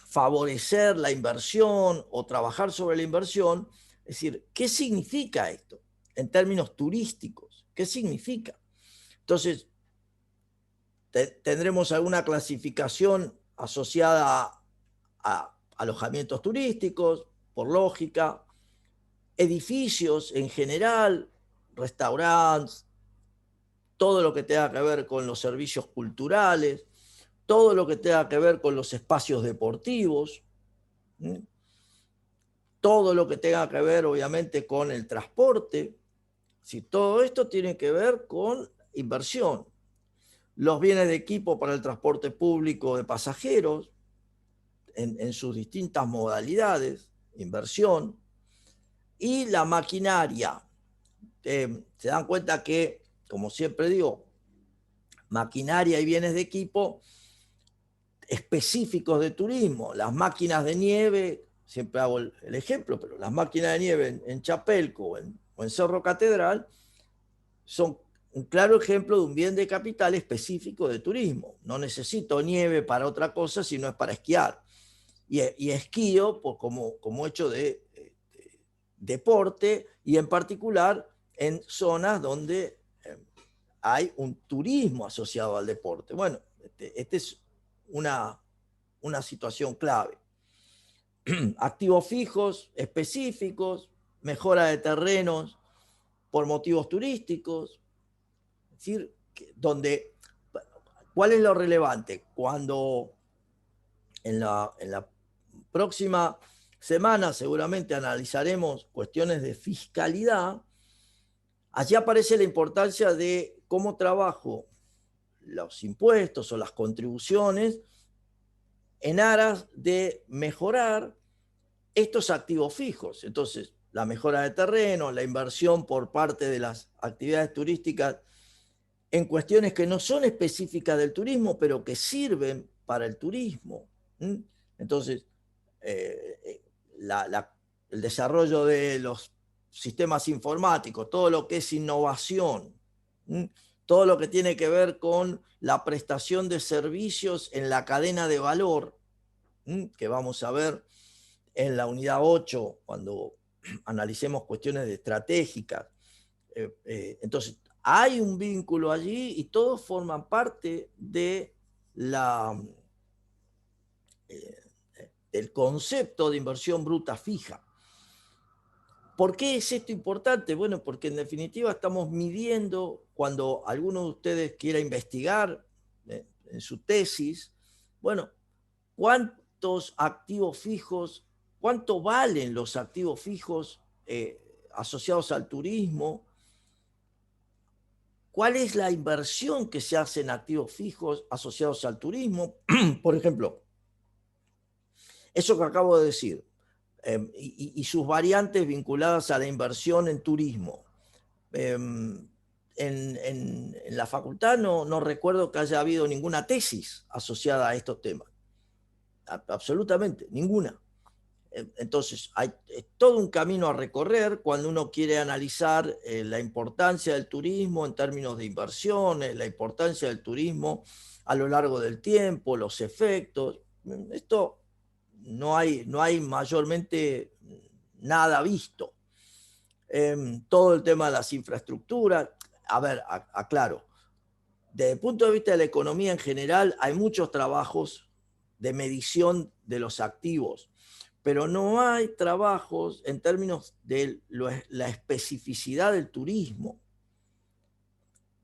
favorecer la inversión o trabajar sobre la inversión, es decir, ¿qué significa esto en términos turísticos? ¿Qué significa? Entonces, tendremos alguna clasificación asociada a alojamientos turísticos, por lógica, edificios en general, restaurantes, todo lo que tenga que ver con los servicios culturales, todo lo que tenga que ver con los espacios deportivos, todo lo que tenga que ver obviamente con el transporte. Si todo esto tiene que ver con inversión. Los bienes de equipo para el transporte público de pasajeros en sus distintas modalidades, inversión, y la maquinaria. Se dan cuenta que, como siempre digo, maquinaria y bienes de equipo específicos de turismo. Las máquinas de nieve, siempre hago el ejemplo, pero las máquinas de nieve en Chapelco o en Cerro Catedral son un claro ejemplo de un bien de capital específico de turismo. No necesito nieve para otra cosa, sino es para esquiar. Y esquío pues, como hecho de deporte, y en particular en zonas donde hay un turismo asociado al deporte. Bueno, esta es una situación clave. Activos fijos, específicos, mejora de terrenos por motivos turísticos, es decir, donde, ¿cuál es lo relevante? Cuando en la próxima semana seguramente analizaremos cuestiones de fiscalidad, allí aparece la importancia de cómo trabajo los impuestos o las contribuciones en aras de mejorar estos activos fijos. Entonces, la mejora de terreno, la inversión por parte de las actividades turísticas en cuestiones que no son específicas del turismo, pero que sirven para el turismo. Entonces, el desarrollo de los sistemas informáticos, todo lo que es innovación, todo lo que tiene que ver con la prestación de servicios en la cadena de valor, que vamos a ver en la unidad 8 cuando analicemos cuestiones estratégicas. Entonces, hay un vínculo allí y todos forman parte de del concepto de inversión bruta fija. ¿Por qué es esto importante? Bueno, porque en definitiva estamos midiendo, cuando alguno de ustedes quiera investigar en su tesis, bueno, cuántos activos fijos, cuánto valen los activos fijos asociados al turismo, cuál es la inversión que se hace en activos fijos asociados al turismo. Por ejemplo, eso que acabo de decir, y sus variantes vinculadas a la inversión en turismo. En la facultad no recuerdo que haya habido ninguna tesis asociada a estos temas. Absolutamente, ninguna. Entonces, hay todo un camino a recorrer cuando uno quiere analizar la importancia del turismo en términos de inversiones, la importancia del turismo a lo largo del tiempo, los efectos. Esto no hay mayormente nada visto. Todo el tema de las infraestructuras. A ver, aclaro. Desde el punto de vista de la economía en general, hay muchos trabajos de medición de los activos, pero no hay trabajos en términos de la especificidad del turismo.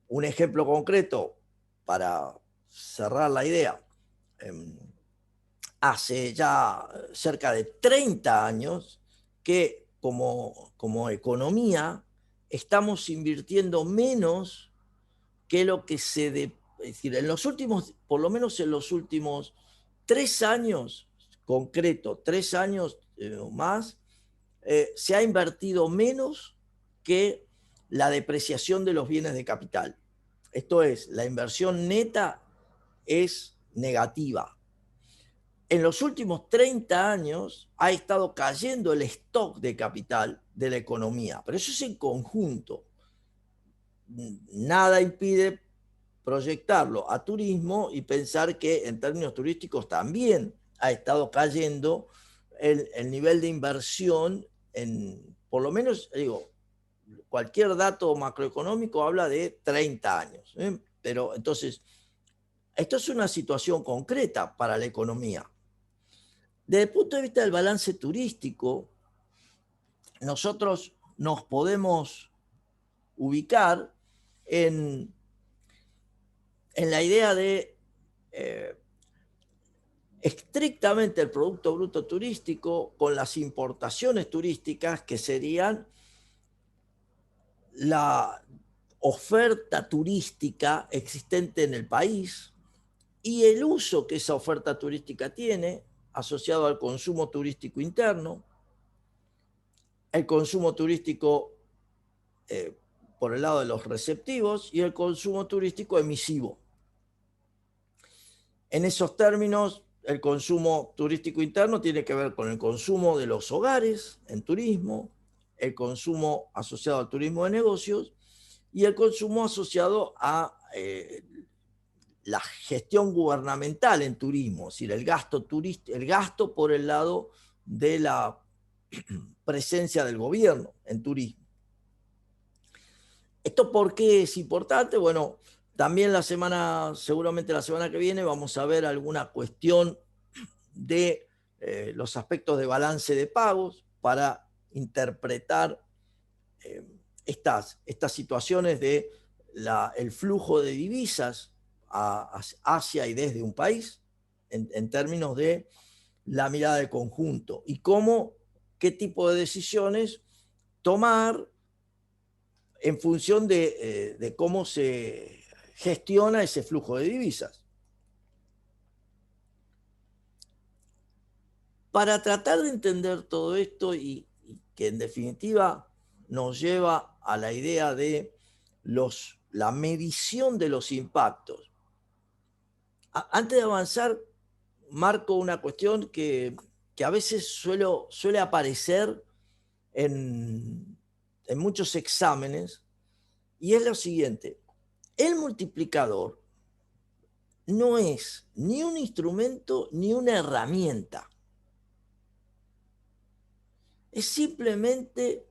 Un ejemplo concreto para cerrar la idea. Hace ya cerca de 30 años que como economía estamos invirtiendo menos que lo que es decir, en los últimos, por lo menos en los últimos 3 años, concreto, 3 años o más, se ha invertido menos que la depreciación de los bienes de capital. Esto es, la inversión neta es negativa. En los últimos 30 años ha estado cayendo el stock de capital de la economía, pero eso es en conjunto. Nada impide proyectarlo a turismo y pensar que en términos turísticos también ha estado cayendo el nivel de inversión por lo menos, digo, cualquier dato macroeconómico habla de 30 años. Pero entonces, esto es una situación concreta para la economía. Desde el punto de vista del balance turístico, nosotros nos podemos ubicar en la idea de estrictamente el Producto Bruto Turístico con las importaciones turísticas, que serían la oferta turística existente en el país y el uso que esa oferta turística tiene asociado al consumo turístico interno, el consumo turístico por el lado de los receptivos y el consumo turístico emisivo. En esos términos, el consumo turístico interno tiene que ver con el consumo de los hogares en turismo, el consumo asociado al turismo de negocios y el consumo asociado a la gestión gubernamental en turismo, es decir, el gasto por el lado de la presencia del gobierno en turismo. ¿Esto por qué es importante? Bueno, también seguramente la semana que viene vamos a ver alguna cuestión de los aspectos de balance de pagos para interpretar estas situaciones de el flujo de divisas hacia y desde un país en términos de la mirada de conjunto y qué tipo de decisiones tomar en función de cómo se gestiona ese flujo de divisas. Para tratar de entender todo esto y que en definitiva nos lleva a la idea de la medición de los impactos. Antes de avanzar, marco una cuestión que a veces suele aparecer en muchos exámenes, y es lo siguiente: el multiplicador no es ni un instrumento ni una herramienta. Es simplemente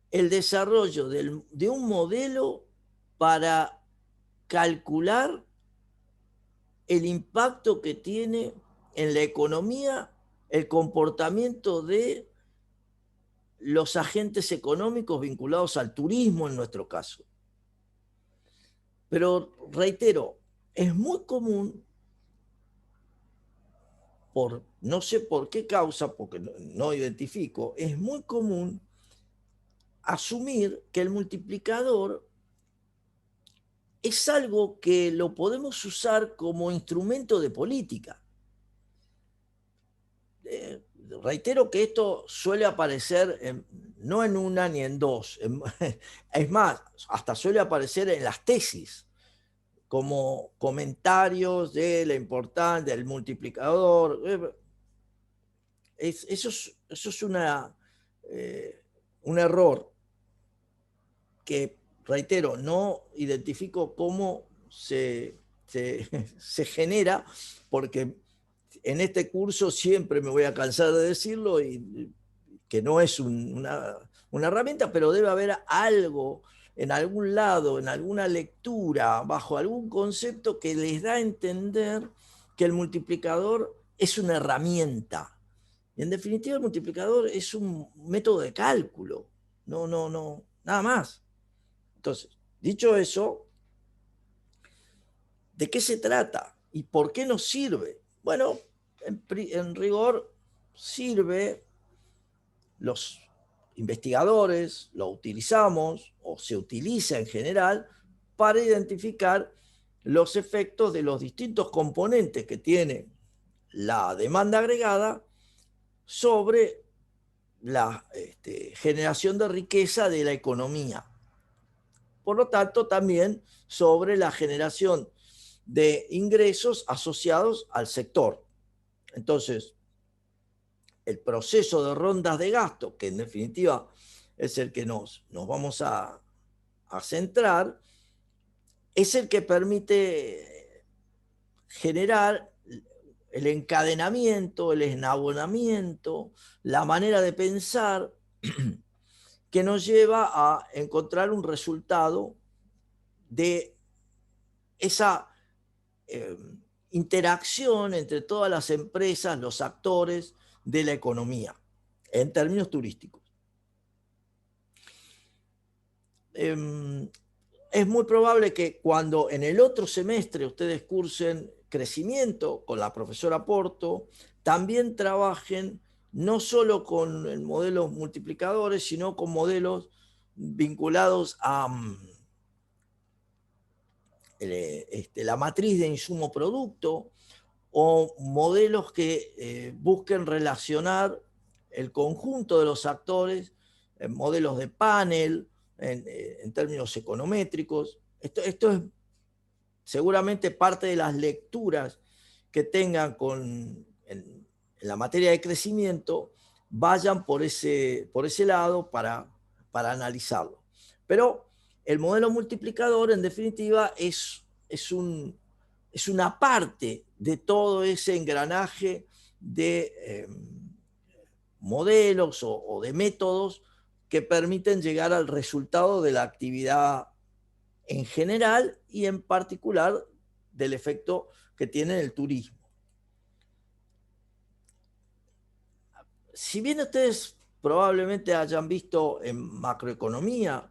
el desarrollo de un modelo para calcular el impacto que tiene en la economía el comportamiento de los agentes económicos vinculados al turismo en nuestro caso. Pero reitero, es muy común, no sé por qué causa, porque no identifico, es muy común asumir que el multiplicador es algo que lo podemos usar como instrumento de política. Reitero que esto suele aparecer no en una ni en dos, es más, hasta suele aparecer en las tesis, como comentarios de la importancia del multiplicador. Eso es un error que, reitero, no identifico cómo se genera, porque en este curso siempre me voy a cansar de decirlo, y que no es una herramienta, pero debe haber algo en algún lado, en alguna lectura, bajo algún concepto que les da a entender que el multiplicador es una herramienta. Y en definitiva, el multiplicador es un método de cálculo. No, nada más. Entonces, dicho eso, ¿de qué se trata? ¿Y por qué nos sirve? Bueno, en rigor sirve, los investigadores lo utilizamos, o se utiliza en general, para identificar los efectos de los distintos componentes que tiene la demanda agregada sobre la generación de riqueza de la economía. Por lo tanto, también sobre la generación de ingresos asociados al sector. Entonces, el proceso de rondas de gasto, que en definitiva es el que nos vamos a centrar, es el que permite generar el encadenamiento, el esnabonamiento, la manera de pensar que nos lleva a encontrar un resultado de esa interacción entre todas las empresas, los actores de la economía, en términos turísticos. Es muy probable que cuando en el otro semestre ustedes cursen crecimiento con la profesora Porto, también trabajen no solo con modelos multiplicadores, sino con modelos vinculados a la matriz de insumo-producto, o modelos que busquen relacionar el conjunto de los actores, modelos de panel, en términos econométricos. Esto es seguramente parte de las lecturas que tengan en la materia de crecimiento vayan por ese lado para analizarlo. Pero el modelo multiplicador, en definitiva, es una parte de todo ese engranaje de modelos o de métodos que permiten llegar al resultado de la actividad en general y en particular del efecto que tiene el turismo. Si bien ustedes probablemente hayan visto en macroeconomía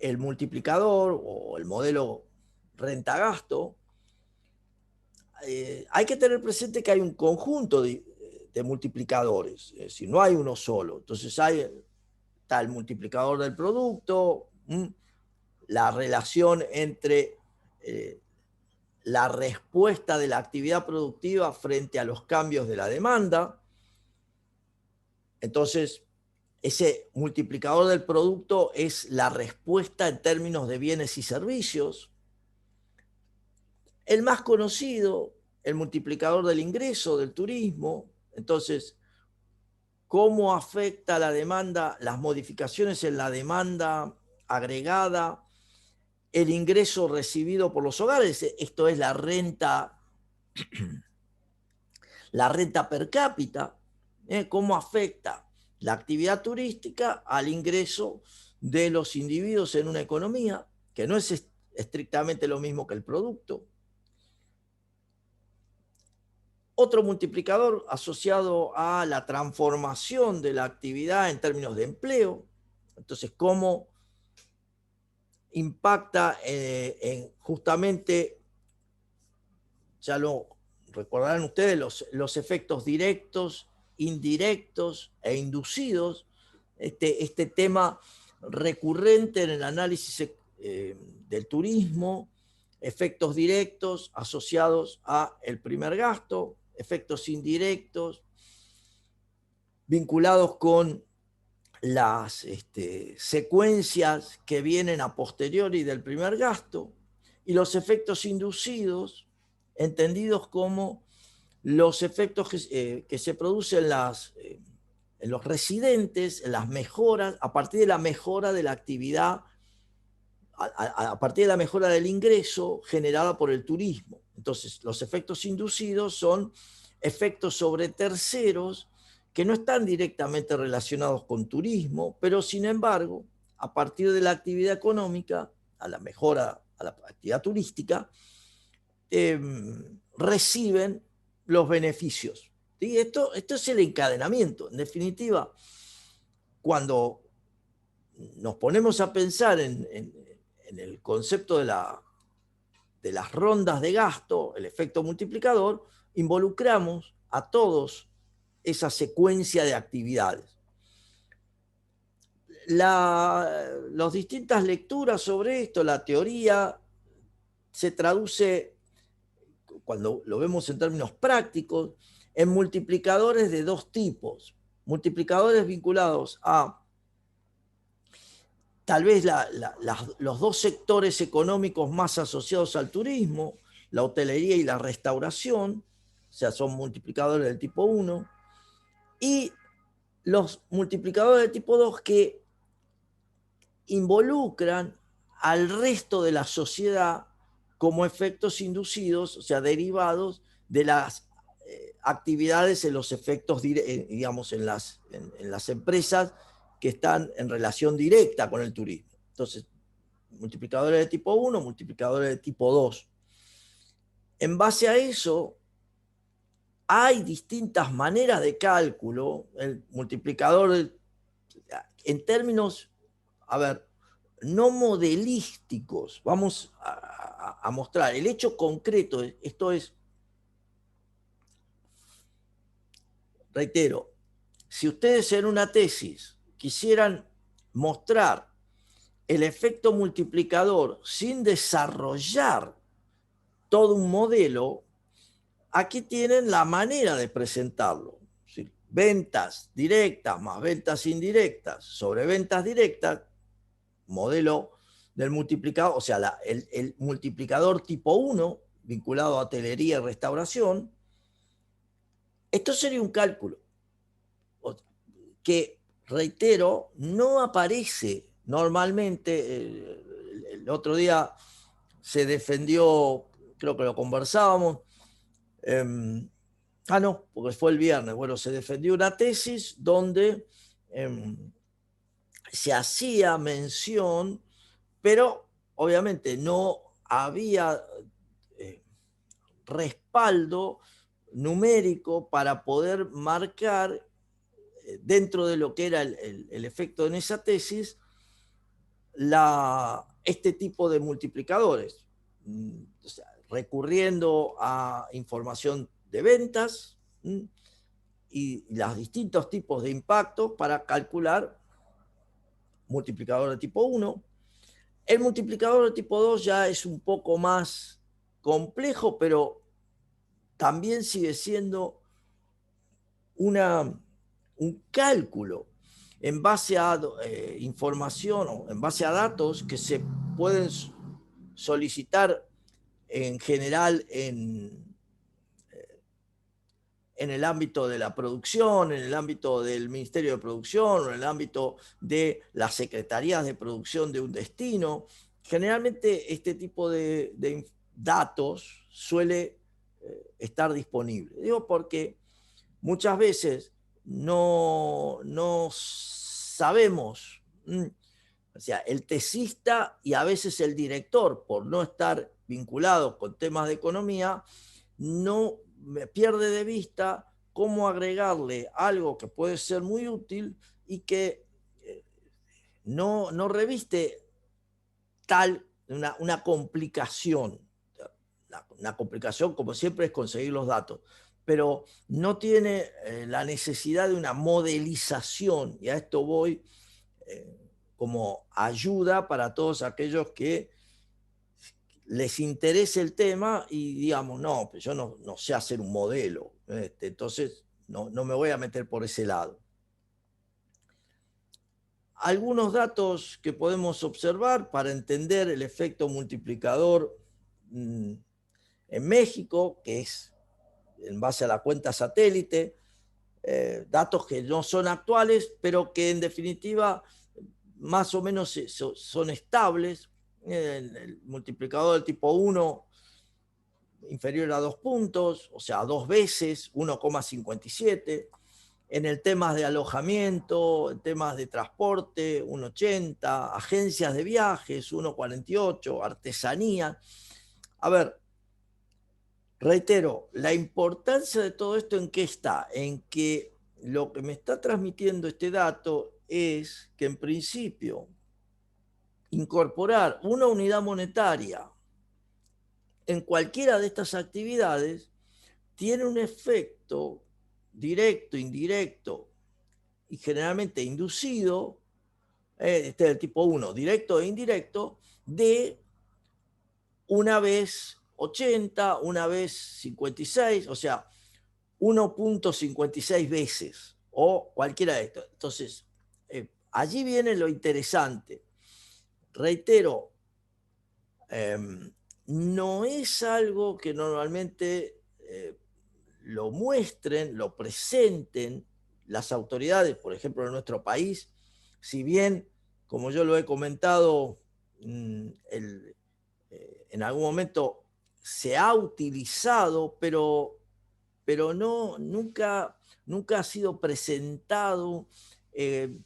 el multiplicador o el modelo renta-gasto, hay que tener presente que hay un conjunto de multiplicadores, es decir, no hay uno solo. Entonces está el multiplicador del producto, la relación entre la respuesta de la actividad productiva frente a los cambios de la demanda. Entonces, ese multiplicador del producto es la respuesta en términos de bienes y servicios. El más conocido, el multiplicador del ingreso, del turismo. Entonces, ¿cómo afecta la demanda, las modificaciones en la demanda agregada, el ingreso recibido por los hogares? Esto es la renta per cápita. ¿Cómo afecta la actividad turística al ingreso de los individuos en una economía, que no es estrictamente lo mismo que el producto? Otro multiplicador asociado a la transformación de la actividad en términos de empleo. Entonces, ¿cómo impacta justamente, ya lo recordarán ustedes, los efectos directos, indirectos e inducidos? Este tema recurrente en el análisis del turismo, efectos directos asociados al primer gasto, efectos indirectos vinculados con las secuencias que vienen a posteriori del primer gasto, y los efectos inducidos, entendidos como los efectos que se producen en los residentes, en las mejoras, a partir de la mejora de la actividad, a partir de la mejora del ingreso generada por el turismo. Entonces, los efectos inducidos son efectos sobre terceros que no están directamente relacionados con turismo, pero sin embargo, a partir de la actividad económica, a la mejora, a la actividad turística, reciben los beneficios. ¿Sí? Esto es el encadenamiento. En definitiva, cuando nos ponemos a pensar en el concepto de las rondas de gasto, el efecto multiplicador, involucramos a todos esa secuencia de actividades. Las distintas lecturas sobre esto, la teoría, se traduce, cuando lo vemos en términos prácticos, en multiplicadores de dos tipos. Multiplicadores vinculados a tal vez los dos sectores económicos más asociados al turismo, la hotelería y la restauración, o sea, son multiplicadores del tipo 1, y los multiplicadores de tipo 2 que involucran al resto de la sociedad como efectos inducidos, o sea, derivados de las actividades en los efectos, digamos, en las empresas que están en relación directa con el turismo. Entonces, multiplicadores de tipo 1, multiplicadores de tipo 2. En base a eso, hay distintas maneras de cálculo. El multiplicador, en términos, a ver, no modelísticos, vamos a mostrar el hecho concreto. Esto es, reitero, si ustedes en una tesis quisieran mostrar el efecto multiplicador sin desarrollar todo un modelo, aquí tienen la manera de presentarlo. Ventas directas más ventas indirectas sobre ventas directas, modelo del multiplicador, o sea, el multiplicador tipo 1 vinculado a hotelería y restauración, Esto sería un cálculo que, reitero, no aparece normalmente. El otro día se defendió, creo que lo conversábamos, no, porque fue el viernes, bueno, se defendió una tesis donde se hacía mención, pero obviamente no había respaldo numérico para poder marcar dentro de lo que era el efecto en esa tesis este tipo de multiplicadores, o sea, recurriendo a información de ventas y los distintos tipos de impactos para calcular multiplicador de tipo 1. El multiplicador de tipo 2 ya es un poco más complejo, pero también sigue siendo un cálculo en base a información o en base a datos que se pueden solicitar en general en el ámbito de la producción, en el ámbito del Ministerio de Producción, o en el ámbito de las secretarías de producción de un destino. Generalmente este tipo de datos suele estar disponible. Digo porque muchas veces no sabemos, o sea, el tesista y a veces el director, por no estar vinculados con temas de economía, no pierde de vista cómo agregarle algo que puede ser muy útil y que no reviste tal una complicación. Una complicación, como siempre, es conseguir los datos, pero no tiene la necesidad de una modelización, y a esto voy como ayuda para todos aquellos que les interese el tema y digamos, no, pues yo no sé hacer un modelo, entonces no me voy a meter por ese lado. Algunos datos que podemos observar para entender el efecto multiplicador en México, que es en base a la cuenta satélite, datos que no son actuales, pero que en definitiva más o menos son estables. El multiplicador del tipo 1 inferior a 2 puntos, o sea, 2 veces, 1,57. En el temas de alojamiento, en temas de transporte, 1,80. Agencias de viajes, 1,48. Artesanía. A ver, reitero, la importancia de todo esto, ¿en qué está? En que lo que me está transmitiendo este dato es que en principio incorporar una unidad monetaria en cualquiera de estas actividades tiene un efecto directo, indirecto y generalmente inducido, este es el tipo 1, directo e indirecto, de una vez 80, una vez 56, o sea, 1,56 veces o cualquiera de estos. Entonces, allí viene lo interesante. Reitero, no es algo que normalmente lo muestren, lo presenten las autoridades, por ejemplo, en nuestro país, si bien, como yo lo he comentado, en algún momento se ha utilizado, pero nunca ha sido presentado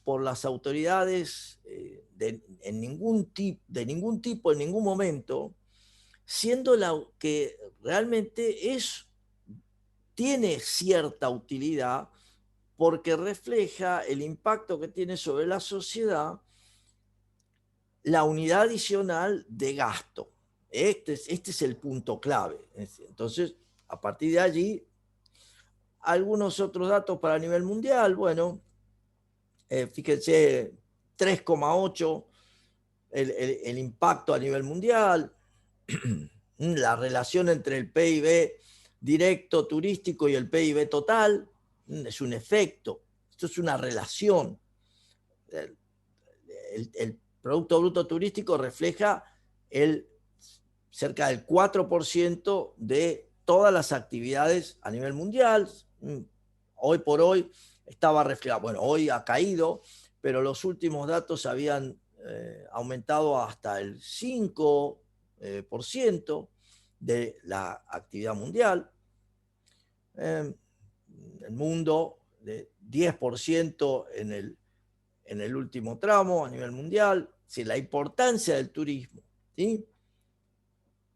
por las autoridades de ningún tipo, en ningún momento, siendo que realmente tiene cierta utilidad porque refleja el impacto que tiene sobre la sociedad la unidad adicional de gasto. Este es el punto clave. Entonces, a partir de allí, algunos otros datos para nivel mundial, bueno, fíjense, 3,8 el impacto a nivel mundial, la relación entre el PIB directo turístico y el PIB total, es un efecto, esto es una relación. El Producto Bruto Turístico refleja cerca del 4% de todas las actividades a nivel mundial, hoy por hoy estaba reflejado. Bueno, hoy ha caído, pero los últimos datos habían aumentado hasta el 5% de la actividad mundial. El mundo de 10% en el último tramo a nivel mundial. Sí, la importancia del turismo, ¿sí?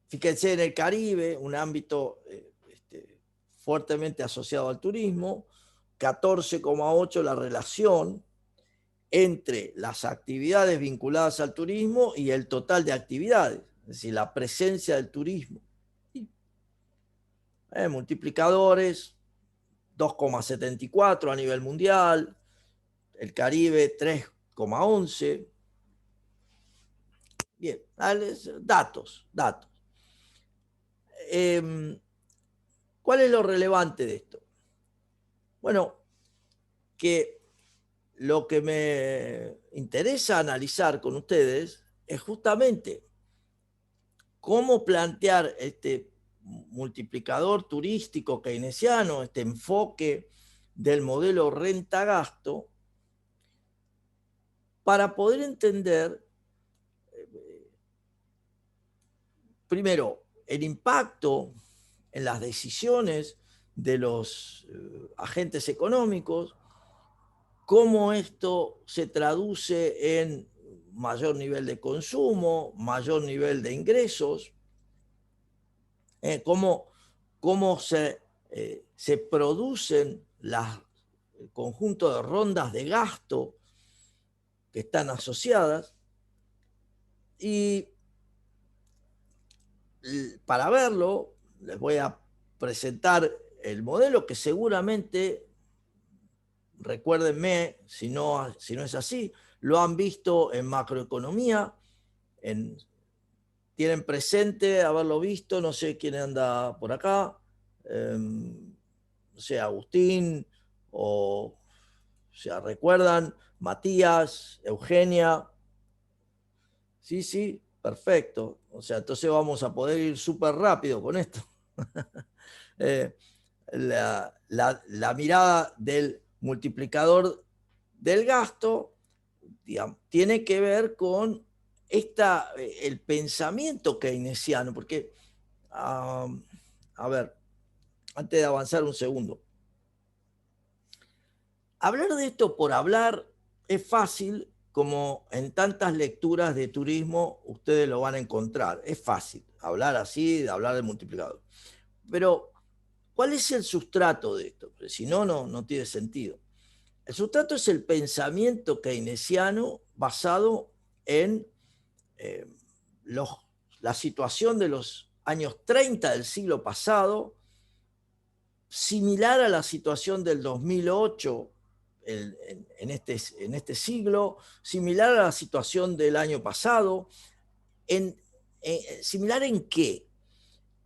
Fíjense en el Caribe, un ámbito fuertemente asociado al turismo, 14,8 la relación entre las actividades vinculadas al turismo y el total de actividades, es decir, la presencia del turismo. ¿Sí? Multiplicadores, 2,74 a nivel mundial, el Caribe 3,11. Bien, datos. ¿Cuál es lo relevante de esto? Bueno, que lo que me interesa analizar con ustedes es justamente cómo plantear este multiplicador turístico keynesiano, este enfoque del modelo renta-gasto, para poder entender, primero, el impacto en las decisiones de los agentes económicos, cómo esto se traduce en mayor nivel de consumo, mayor nivel de ingresos, cómo se producen el conjunto de rondas de gasto que están asociadas. Y para verlo, les voy a presentar el modelo que seguramente, recuérdenme, si no es así, lo han visto en macroeconomía, tienen presente haberlo visto, no sé quién anda por acá, no sé, Agustín, o sea, recuerdan, Matías, Eugenia. Sí, perfecto. O sea, entonces vamos a poder ir súper rápido con esto. La mirada del multiplicador del gasto, digamos, tiene que ver con el pensamiento keynesiano, porque, a ver, antes de avanzar un segundo, hablar de esto por hablar es fácil, como en tantas lecturas de turismo ustedes lo van a encontrar. Es fácil hablar así, hablar del multiplicador. Pero, ¿cuál es el sustrato de esto? Porque si no, no tiene sentido. El sustrato es el pensamiento keynesiano basado en la situación de los años 30 del siglo pasado, similar a la situación del 2008 en este siglo, similar a la situación del año pasado. ¿Similar en qué?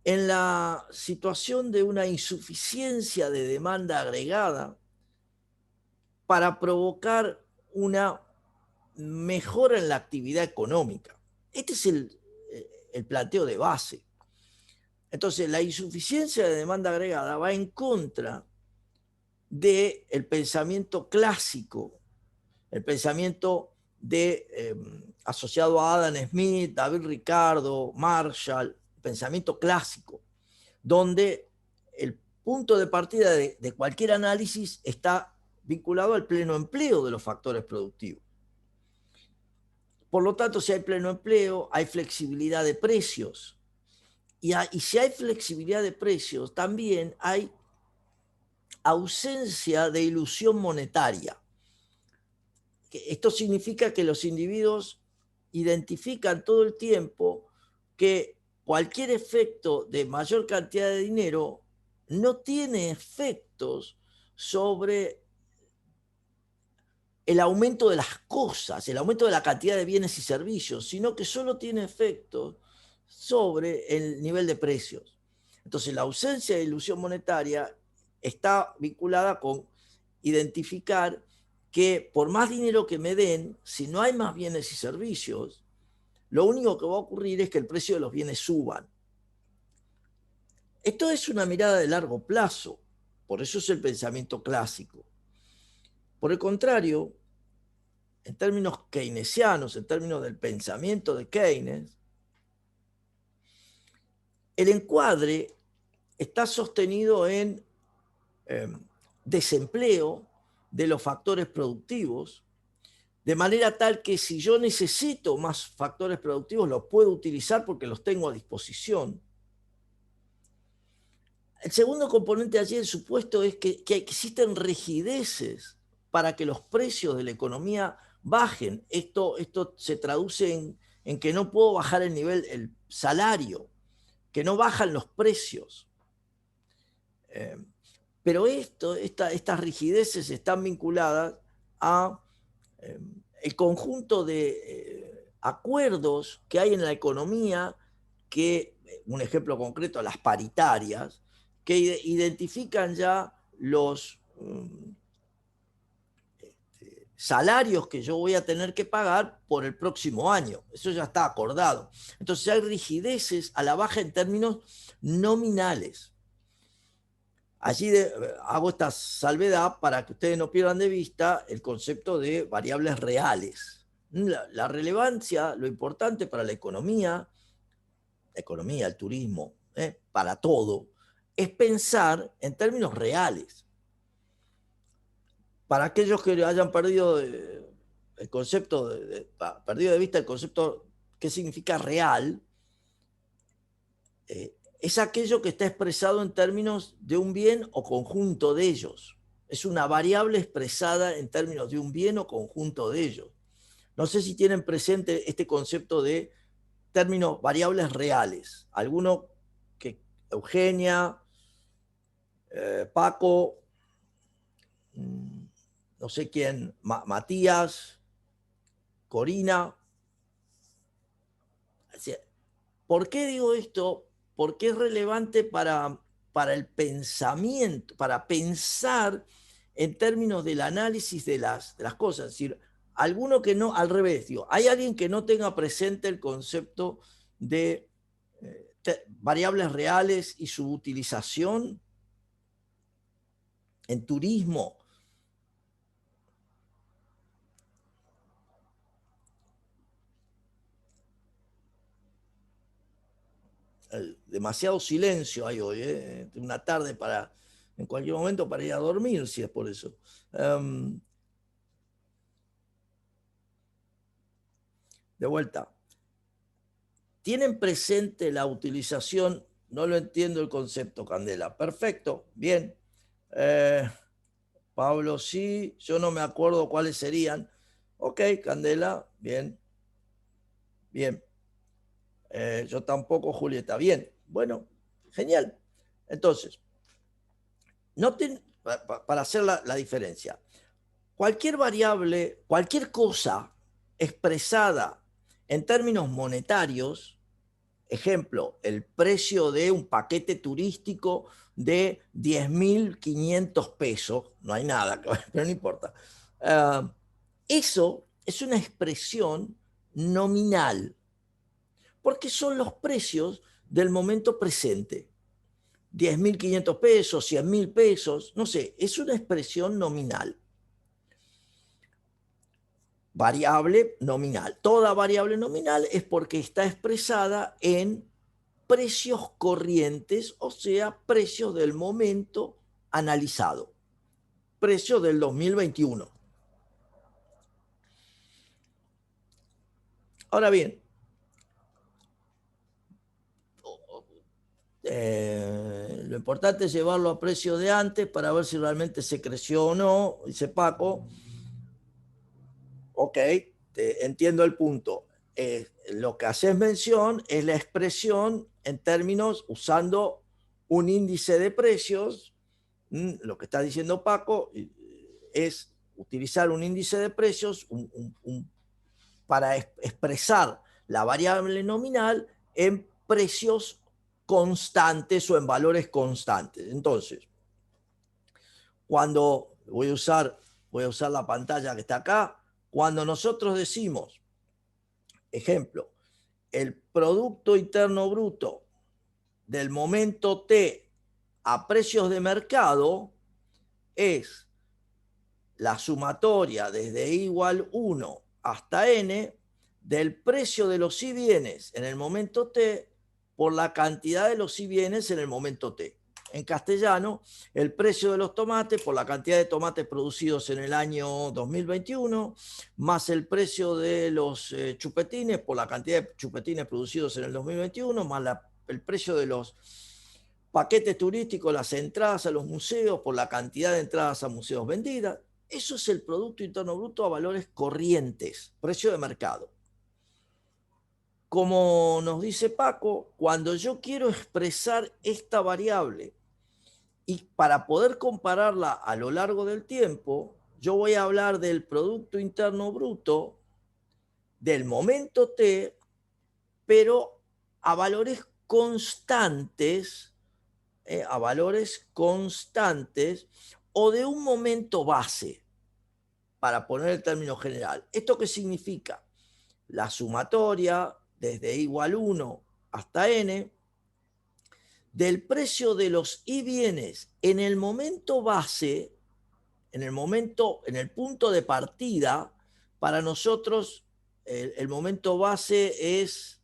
En la situación de una insuficiencia de demanda agregada para provocar una mejora en la actividad económica. Este es el planteo de base. Entonces, la insuficiencia de demanda agregada va en contra del pensamiento clásico, el pensamiento asociado a Adam Smith, David Ricardo, Marshall, pensamiento clásico, donde el punto de partida de cualquier análisis está vinculado al pleno empleo de los factores productivos. Por lo tanto, si hay pleno empleo, hay flexibilidad de precios. Y si hay flexibilidad de precios, también hay ausencia de ilusión monetaria. Esto significa que los individuos identifican todo el tiempo que cualquier efecto de mayor cantidad de dinero no tiene efectos sobre el aumento de las cosas, el aumento de la cantidad de bienes y servicios, sino que solo tiene efectos sobre el nivel de precios. Entonces, la ausencia de ilusión monetaria está vinculada con identificar que por más dinero que me den, si no hay más bienes y servicios, lo único que va a ocurrir es que el precio de los bienes suban. Esto es una mirada de largo plazo, Por eso es el pensamiento clásico. Por el contrario, en términos keynesianos, en términos del pensamiento de Keynes, el encuadre está sostenido en desempleo de los factores productivos, de manera tal que si yo necesito más factores productivos, los puedo utilizar porque los tengo a disposición. El segundo componente allí del supuesto es que existen rigideces para que los precios de la economía bajen. Esto se traduce en que no puedo bajar el salario, que no bajan los precios. Pero estas rigideces están vinculadas a el conjunto de acuerdos que hay en la economía, un ejemplo concreto, las paritarias, que identifican ya los salarios que yo voy a tener que pagar por el próximo año. Eso ya está acordado. Entonces hay rigideces a la baja en términos nominales. Allí hago esta salvedad para que ustedes no pierdan de vista el concepto de variables reales. La relevancia, lo importante para la economía, el turismo, para todo, es pensar en términos reales. Para aquellos que hayan perdido el concepto, perdido de vista el concepto qué significa real, es aquello que está expresado en términos de un bien o conjunto de ellos. Es una variable expresada en términos de un bien o conjunto de ellos. No sé si tienen presente este concepto de términos variables reales. Alguno que Eugenia, Paco, no sé quién, Matías, Corina. ¿Por qué digo esto? Porque es relevante para el pensamiento, para pensar en términos del análisis de las cosas. Es decir, alguno que no, al revés, digo, hay alguien que no tenga presente el concepto de variables reales y su utilización en turismo. Demasiado silencio hay hoy, una tarde en cualquier momento para ir a dormir, si es por eso. De vuelta. ¿Tienen presente la utilización? No lo entiendo el concepto, Candela. Perfecto, bien. Pablo, sí, yo no me acuerdo cuáles serían. Ok, Candela, bien. Bien. Yo tampoco, Julieta. Bien, bueno, genial. Entonces, noten, para hacer la diferencia, cualquier variable, cualquier cosa expresada en términos monetarios, ejemplo, el precio de un paquete turístico de 10.500 pesos, no hay nada, pero no importa. Eso es una expresión nominal, porque son los precios del momento presente. 10.500 pesos, 100.000 pesos, no sé, es una expresión nominal. Variable nominal. Toda variable nominal es porque está expresada en precios corrientes, o sea, precios del momento analizado. Precio del 2021. Ahora bien, lo importante es llevarlo a precio de antes para ver si realmente se creció o no, dice Paco. Ok, entiendo el punto. Lo que haces mención es la expresión en términos usando un índice de precios. Lo que está diciendo Paco es utilizar un índice de precios para expresar la variable nominal en precios constantes o en valores constantes. Entonces, cuando voy a usar la pantalla que está acá, cuando nosotros decimos, ejemplo, el Producto Interno Bruto del momento T a precios de mercado, es la sumatoria desde i igual 1 hasta n del precio de los y bienes en el momento t por la cantidad de los y bienes en el momento t. En castellano, el precio de los tomates por la cantidad de tomates producidos en el año 2021, más el precio de los chupetines por la cantidad de chupetines producidos en el 2021, más el precio de los paquetes turísticos, las entradas a los museos por la cantidad de entradas a museos vendidas. Eso es el Producto Interno Bruto a valores corrientes, precio de mercado. Como nos dice Paco, cuando yo quiero expresar esta variable y para poder compararla a lo largo del tiempo, yo voy a hablar del Producto Interno Bruto del momento t, pero a valores constantes, o de un momento base, para poner el término general. ¿Esto qué significa? La sumatoria desde i igual 1 hasta n del precio de los y bienes en el momento base, en el punto de partida. Para nosotros el momento base es,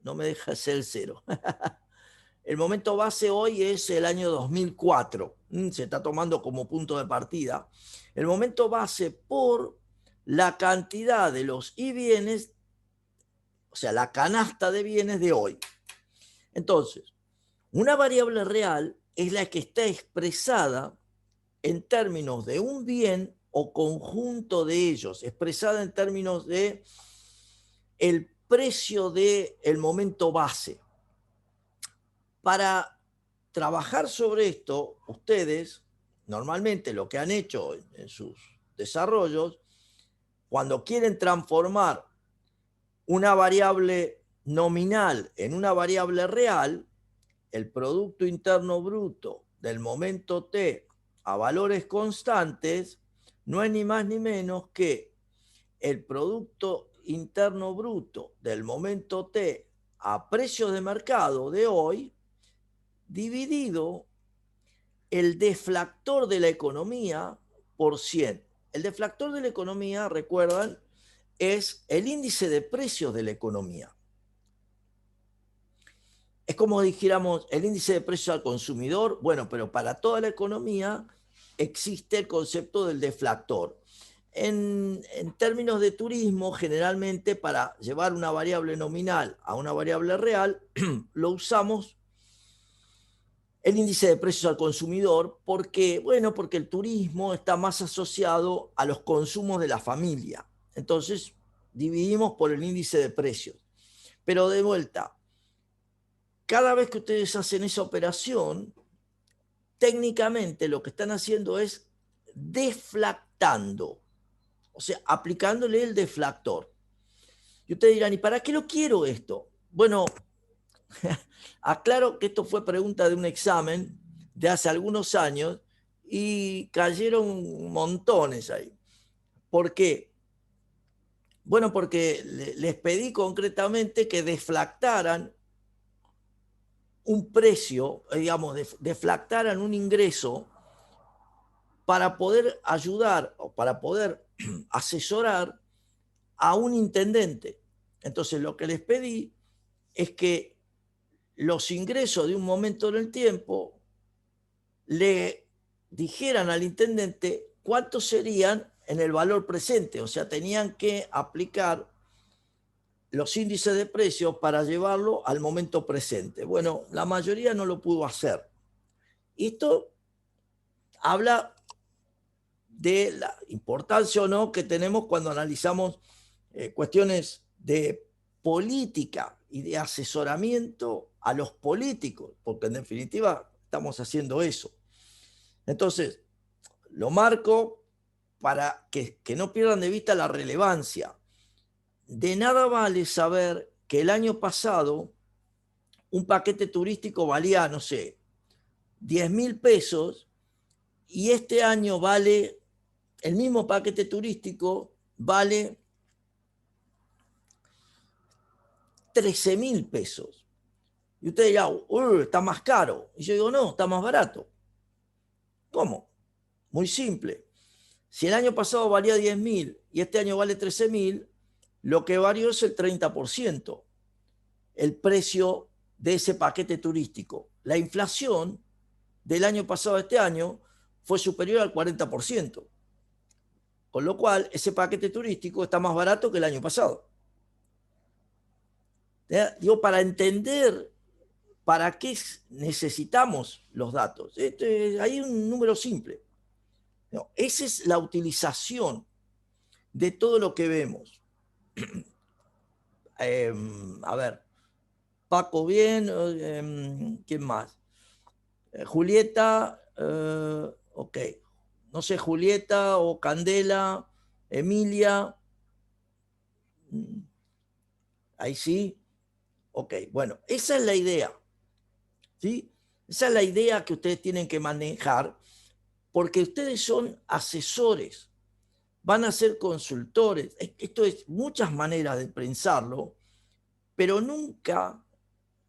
no me deja ser el 0. El momento base hoy es el año 2004. Se está tomando como punto de partida. El momento base por la cantidad de los y bienes, o sea, la canasta de bienes de hoy. Entonces, una variable real es la que está expresada en términos de un bien o conjunto de ellos, expresada en términos de el precio del momento base. Para trabajar sobre esto, ustedes normalmente lo que han hecho en sus desarrollos, cuando quieren transformar una variable nominal en una variable real, el Producto Interno Bruto del momento t a valores constantes no es ni más ni menos que el Producto Interno Bruto del momento t a precios de mercado de hoy dividido el deflactor de la economía por 100. El deflactor de la economía, recuerdan, es el índice de precios de la economía. Es como dijéramos el índice de precios al consumidor. Bueno, pero para toda la economía existe el concepto del deflactor. En términos de turismo, generalmente para llevar una variable nominal a una variable real, lo usamos el índice de precios al consumidor. ¿Por qué? Bueno, porque el turismo está más asociado a los consumos de la familia. Entonces, dividimos por el índice de precios. Pero de vuelta, cada vez que ustedes hacen esa operación, técnicamente lo que están haciendo es deflactando, o sea, aplicándole el deflactor. Y ustedes dirán, ¿y para qué lo quiero esto? Bueno, aclaro que esto fue pregunta de un examen de hace algunos años y cayeron montones ahí. ¿Por qué? Bueno, porque les pedí concretamente que deflactaran un precio, digamos, deflactaran un ingreso para poder ayudar o para poder asesorar a un intendente. Entonces, lo que les pedí es que los ingresos de un momento en el tiempo le dijeran al intendente cuántos serían en el valor presente. O sea, tenían que aplicar los índices de precios para llevarlo al momento presente. Bueno, la mayoría no lo pudo hacer. Esto habla de la importancia o no que tenemos cuando analizamos cuestiones de política y de asesoramiento a los políticos, porque en definitiva estamos haciendo eso. Entonces, lo marco para que no pierdan de vista la relevancia. De nada vale saber que el año pasado un paquete turístico valía, no sé, 10.000 pesos y este año vale, el mismo paquete turístico vale 13.000 pesos. Y usted dirá, está más caro. Y yo digo, no, está más barato. ¿Cómo? Muy simple. Si el año pasado valía 10.000 y este año vale 13.000, lo que varió es el 30%, el precio de ese paquete turístico. La inflación del año pasado a este año fue superior al 40%, con lo cual ese paquete turístico está más barato que el año pasado. Digo, para entender para qué necesitamos los datos, hay un número simple. No, esa es la utilización de todo lo que vemos. A ver, Paco, bien, ¿quién más? Julieta, ok. No sé, Julieta o Candela, Emilia. Ahí sí. Ok, bueno, esa es la idea. ¿Sí? Esa es la idea que ustedes tienen que manejar, porque ustedes son asesores, van a ser consultores. Esto es muchas maneras de pensarlo, pero nunca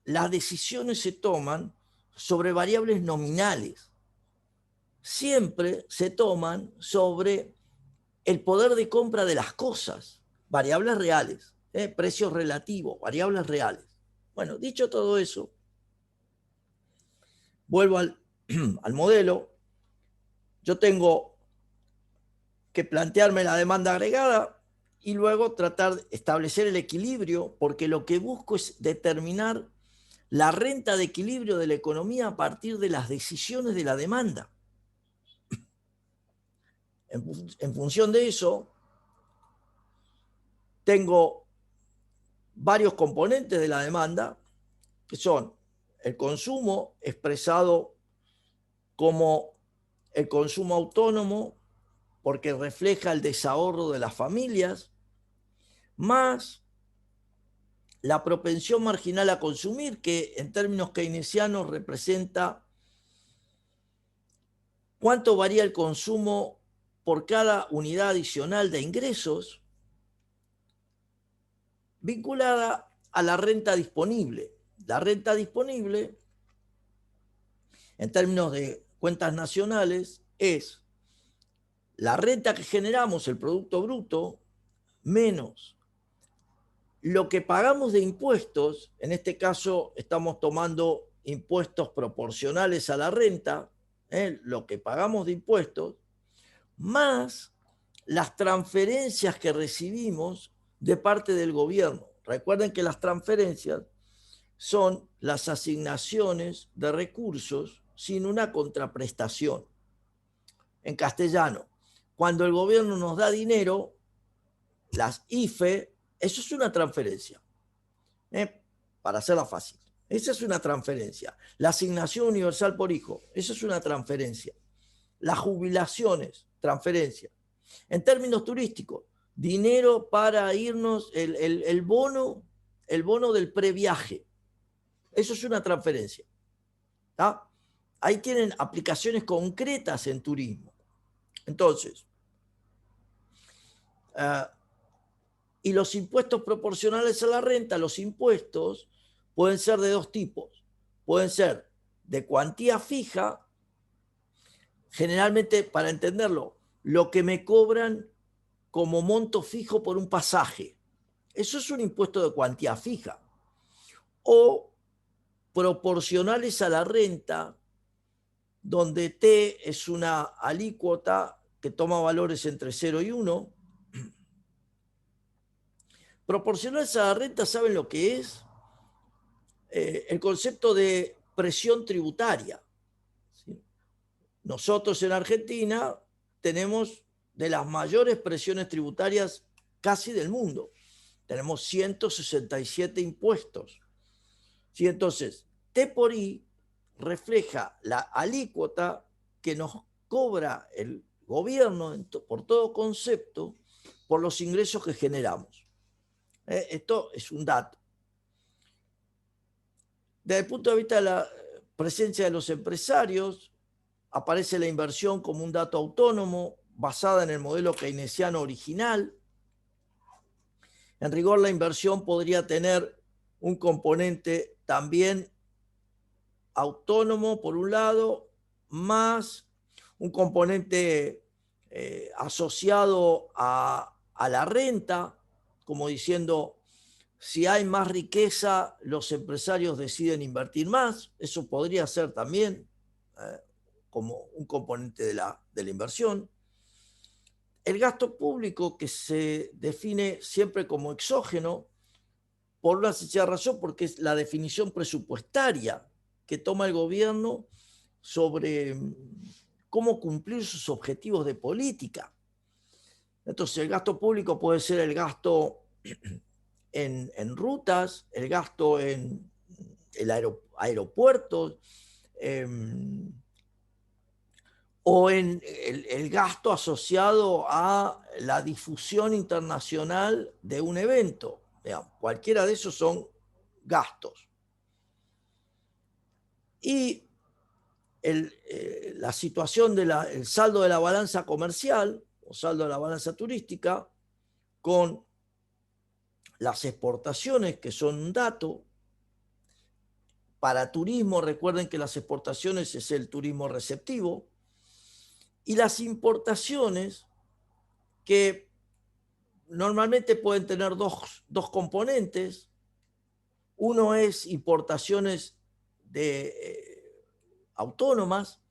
las decisiones se toman sobre variables nominales. Siempre se toman sobre el poder de compra de las cosas, variables reales, precios relativos, variables reales. Bueno, dicho todo eso, vuelvo al, al modelo. Yo tengo que plantearme la demanda agregada y luego tratar de establecer el equilibrio, porque lo que busco es determinar la renta de equilibrio de la economía a partir de las decisiones de la demanda. En función de eso, tengo varios componentes de la demanda, que son el consumo expresado como el consumo autónomo, porque refleja el desahorro de las familias, más la propensión marginal a consumir, que en términos keynesianos representa cuánto varía el consumo por cada unidad adicional de ingresos, vinculada a la renta disponible. La renta disponible, en términos de cuentas nacionales, es la renta que generamos, el Producto Bruto, menos lo que pagamos de impuestos. En este caso estamos tomando impuestos proporcionales a la renta, lo que pagamos de impuestos, más las transferencias que recibimos de parte del gobierno. Recuerden que las transferencias son las asignaciones de recursos sin una contraprestación. En castellano, cuando el gobierno nos da dinero, las IFE, eso es una transferencia, para hacerla fácil. Esa es una transferencia. La asignación universal por hijo, eso es una transferencia. Las jubilaciones, transferencia. En términos turísticos, dinero para irnos, el bono del previaje, eso es una transferencia. ¿Tá? Ahí tienen aplicaciones concretas en turismo. Entonces, y los impuestos proporcionales a la renta, los impuestos pueden ser de dos tipos. Pueden ser de cuantía fija, generalmente, para entenderlo, lo que me cobran como monto fijo por un pasaje. Eso es un impuesto de cuantía fija. O proporcionales a la renta, donde T es una alícuota que toma valores entre 0 y 1. Proporcionales a la renta, ¿saben lo que es? El concepto de presión tributaria. ¿Sí? Nosotros en Argentina tenemos de las mayores presiones tributarias casi del mundo. Tenemos 167 impuestos. ¿Sí? Entonces, T por I refleja la alícuota que nos cobra el gobierno por todo concepto por los ingresos que generamos. Esto es un dato. Desde el punto de vista de la presencia de los empresarios, aparece la inversión como un dato autónomo basada en el modelo keynesiano original. En rigor, la inversión podría tener un componente también autónomo, por un lado, más un componente asociado a la renta, como diciendo, si hay más riqueza, los empresarios deciden invertir más. Eso podría ser también como un componente de la inversión. El gasto público, que se define siempre como exógeno, por una sencilla razón, porque es la definición presupuestaria que toma el gobierno sobre cómo cumplir sus objetivos de política. Entonces, el gasto público puede ser el gasto en rutas, el gasto en aeropuertos, o en el gasto asociado a la difusión internacional de un evento. Digamos, cualquiera de esos son gastos. Y la situación del saldo de la balanza comercial o saldo de la balanza turística con las exportaciones, que son un dato. Para turismo, recuerden que las exportaciones es el turismo receptivo, y las importaciones, que normalmente pueden tener dos componentes. Uno es importaciones autónomas,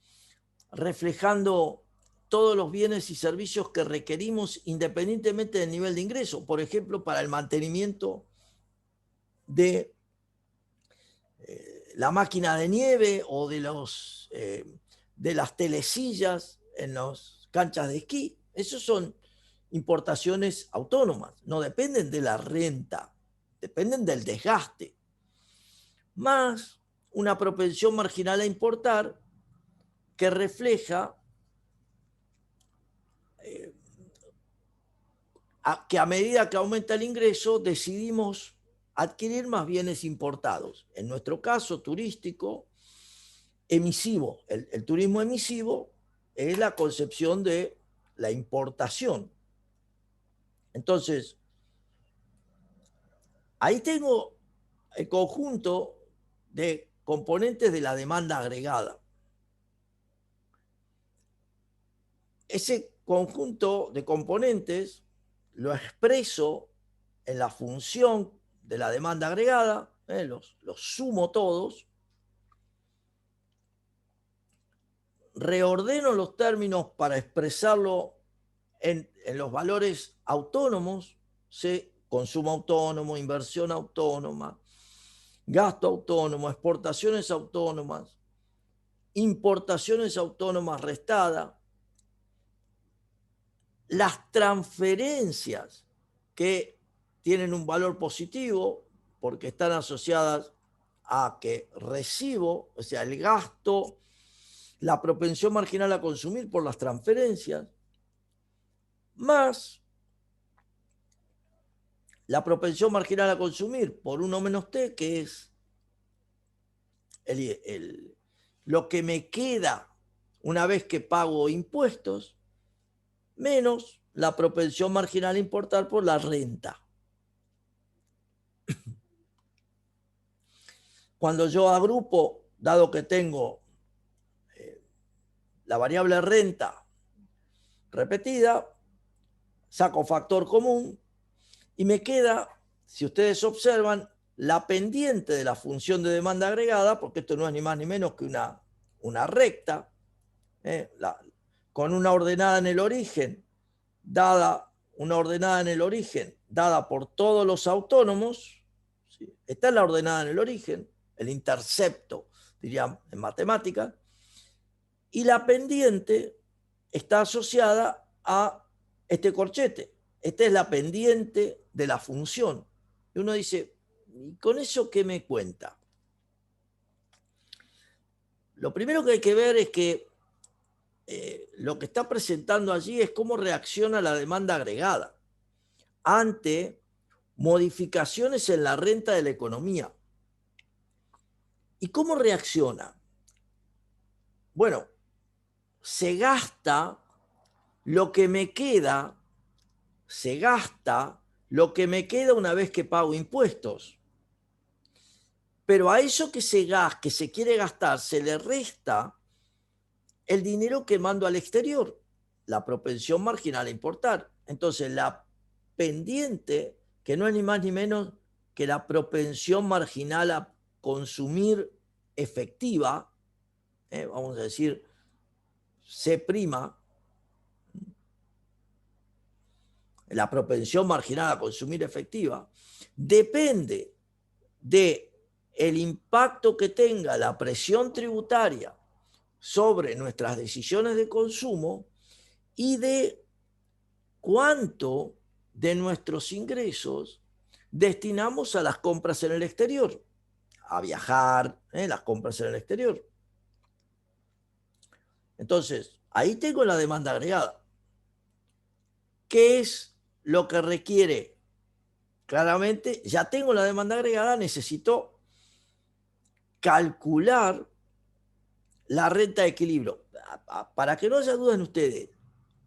reflejando todos los bienes y servicios que requerimos independientemente del nivel de ingreso. Por ejemplo, para el mantenimiento de la máquina de nieve o de las telesillas en las canchas de esquí. Esos son importaciones autónomas, no dependen de la renta, dependen del desgaste, más una propensión marginal a importar que refleja que a medida que aumenta el ingreso decidimos adquirir más bienes importados. En nuestro caso turístico, emisivo. El turismo emisivo es la concepción de la importación. Entonces, ahí tengo el conjunto de componentes de la demanda agregada. Ese conjunto de componentes lo expreso en la función de la demanda agregada, los sumo todos, reordeno los términos para expresarlo en los valores autónomos, consumo autónomo, inversión autónoma, gasto autónomo, exportaciones autónomas, importaciones autónomas restadas, las transferencias que tienen un valor positivo porque están asociadas a que recibo, o sea, el gasto, la propensión marginal a consumir por las transferencias, más la propensión marginal a consumir por 1 menos t, que es lo que me queda una vez que pago impuestos, menos la propensión marginal a importar por la renta. Cuando yo agrupo, dado que tengo la variable renta repetida, saco factor común y me queda, si ustedes observan, la pendiente de la función de demanda agregada, porque esto no es ni más ni menos que una recta, con una ordenada en el origen, dada por todos los autónomos. ¿Sí? Esta es la ordenada en el origen, el intercepto, diríamos en matemáticas, y la pendiente está asociada a este corchete. Esta es la pendiente de la función. Y uno dice, ¿y con eso qué me cuenta? Lo primero que hay que ver es que lo que está presentando allí es cómo reacciona la demanda agregada ante modificaciones en la renta de la economía. ¿Y cómo reacciona? Bueno, se gasta lo que me queda, una vez que pago impuestos. Pero a eso que se quiere gastar se le resta el dinero que mando al exterior, la propensión marginal a importar. Entonces, la pendiente, que no es ni más ni menos que la propensión marginal a consumir efectiva, vamos a decir, C', la propensión marginal a consumir efectiva, depende de el impacto que tenga la presión tributaria sobre nuestras decisiones de consumo y de cuánto de nuestros ingresos destinamos a las compras en el exterior, a viajar, las compras en el exterior. Entonces, ahí tengo la demanda agregada. ¿Qué es lo que requiere? Claramente, ya tengo la demanda agregada, necesito calcular la renta de equilibrio. Para que no haya dudas en ustedes,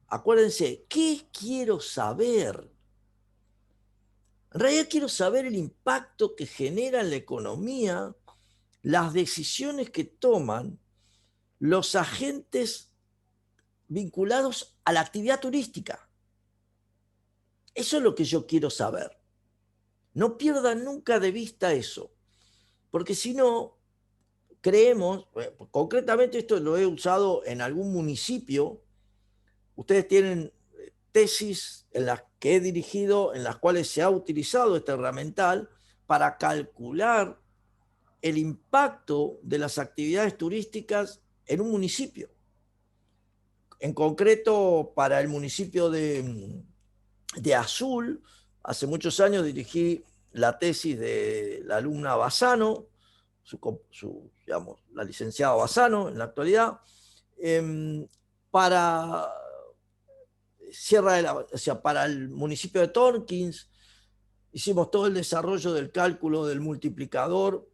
acuérdense, ¿qué quiero saber? En realidad quiero saber el impacto que genera en la economía las decisiones que toman los agentes vinculados a la actividad turística. Eso es lo que yo quiero saber. No pierdan nunca de vista eso, porque si no, creemos, concretamente esto lo he usado en algún municipio, ustedes tienen tesis en las que he dirigido, en las cuales se ha utilizado este herramental para calcular el impacto de las actividades turísticas en un municipio. En concreto, para el municipio de Azul, hace muchos años dirigí la tesis de la alumna Bassano, digamos, la licenciada Bassano en la actualidad, para para el municipio de Torkins. Hicimos todo el desarrollo del cálculo del multiplicador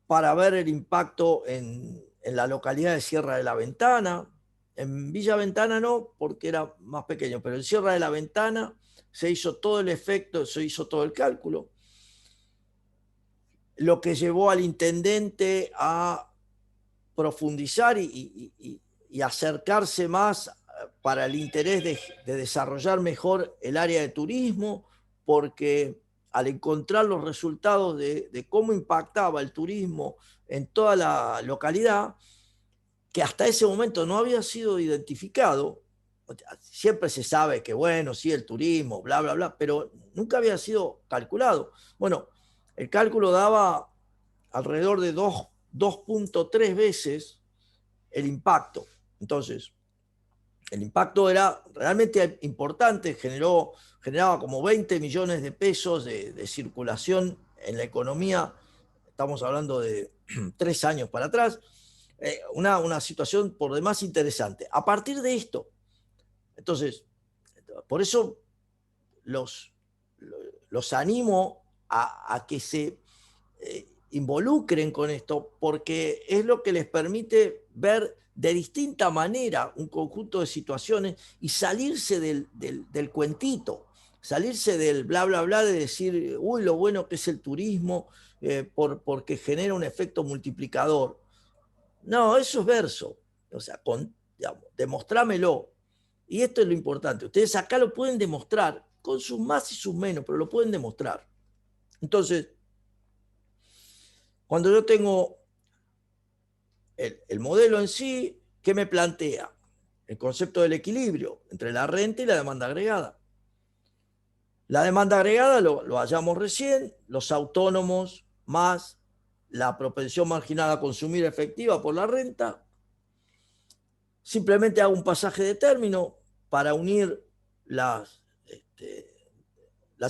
para ver el impacto en la localidad de Sierra de la Ventana. En Villa Ventana no, porque era más pequeño, pero en Sierra de la Ventana se hizo todo el efecto, se hizo todo el cálculo, lo que llevó al intendente a profundizar y acercarse más para el interés de desarrollar mejor el área de turismo, porque al encontrar los resultados de cómo impactaba el turismo en toda la localidad, que hasta ese momento no había sido identificado. Siempre se sabe que, bueno, sí, el turismo, bla, bla, bla, pero nunca había sido calculado. Bueno, el cálculo daba alrededor de 2.3 veces el impacto. Entonces, el impacto era realmente importante, generaba como 20 millones de pesos de circulación en la economía. Estamos hablando de 3 años para atrás. Una situación por demás interesante. A partir de esto, entonces, por eso los animo a que se involucren con esto, porque es lo que les permite ver de distinta manera un conjunto de situaciones y salirse del cuentito, salirse del bla, bla, bla de decir, uy, lo bueno que es el turismo, porque genera un efecto multiplicador. No, eso es verso. O sea, digamos, demostrámelo. Y esto es lo importante. Ustedes acá lo pueden demostrar con sus más y sus menos, pero lo pueden demostrar. Entonces, cuando yo tengo el modelo en sí, ¿qué me plantea? El concepto del equilibrio entre la renta y la demanda agregada. La demanda agregada lo hallamos recién, los autónomos más la propensión marginal a consumir efectiva por la renta. Simplemente hago un pasaje de término para unir las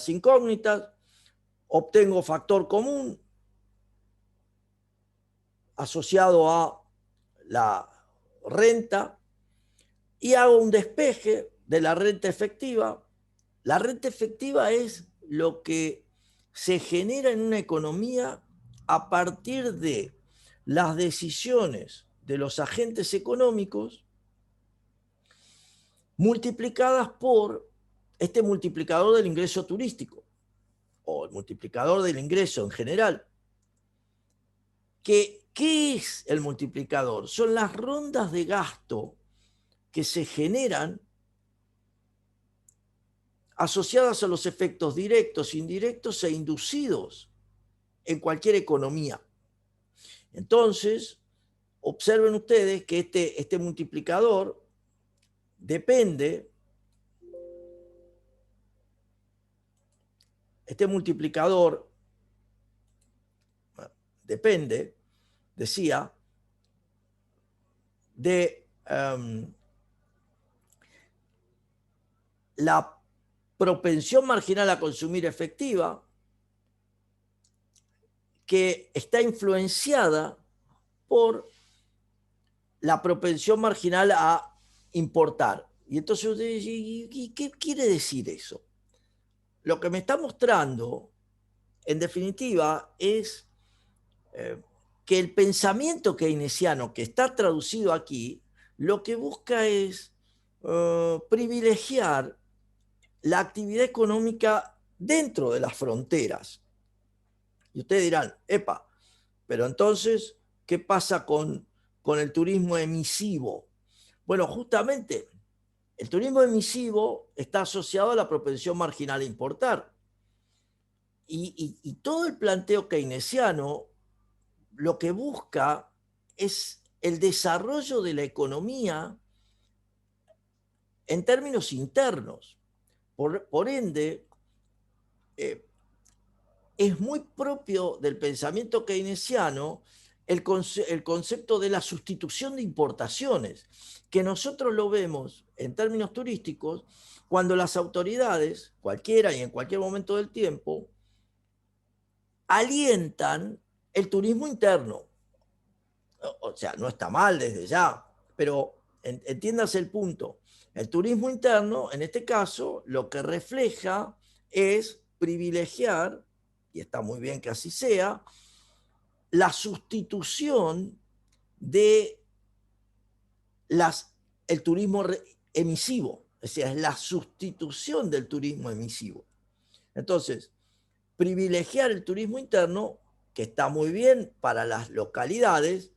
incógnitas, obtengo factor común asociado a la renta y hago un despeje de la renta efectiva. La renta efectiva es lo que se genera en una economía a partir de las decisiones de los agentes económicos multiplicadas por este multiplicador del ingreso turístico o el multiplicador del ingreso en general, que ¿Qué es el multiplicador? Son las rondas de gasto que se generan asociadas a los efectos directos, indirectos e inducidos en cualquier economía. Entonces, observen ustedes que este multiplicador depende, decía, de la propensión marginal a consumir efectiva, que está influenciada por la propensión marginal a importar. Y entonces usted dice, ¿y qué quiere decir eso? Lo que me está mostrando, en definitiva, es que el pensamiento keynesiano que está traducido aquí, lo que busca es privilegiar la actividad económica dentro de las fronteras. Y ustedes dirán, epa, pero entonces, ¿qué pasa con el turismo emisivo? Bueno, justamente, el turismo emisivo está asociado a la propensión marginal a importar. Y todo el planteo keynesiano lo que busca es el desarrollo de la economía en términos internos. Por ende, es muy propio del pensamiento keynesiano el concepto de la sustitución de importaciones, que nosotros lo vemos en términos turísticos cuando las autoridades, cualquiera y en cualquier momento del tiempo, alientan el turismo interno. O sea, no está mal desde ya, pero entiéndase el punto. El turismo interno, en este caso, lo que refleja es privilegiar, y está muy bien que así sea, la sustitución de el turismo emisivo. Es decir, es la sustitución del turismo emisivo. Entonces, privilegiar el turismo interno, que está muy bien para las localidades,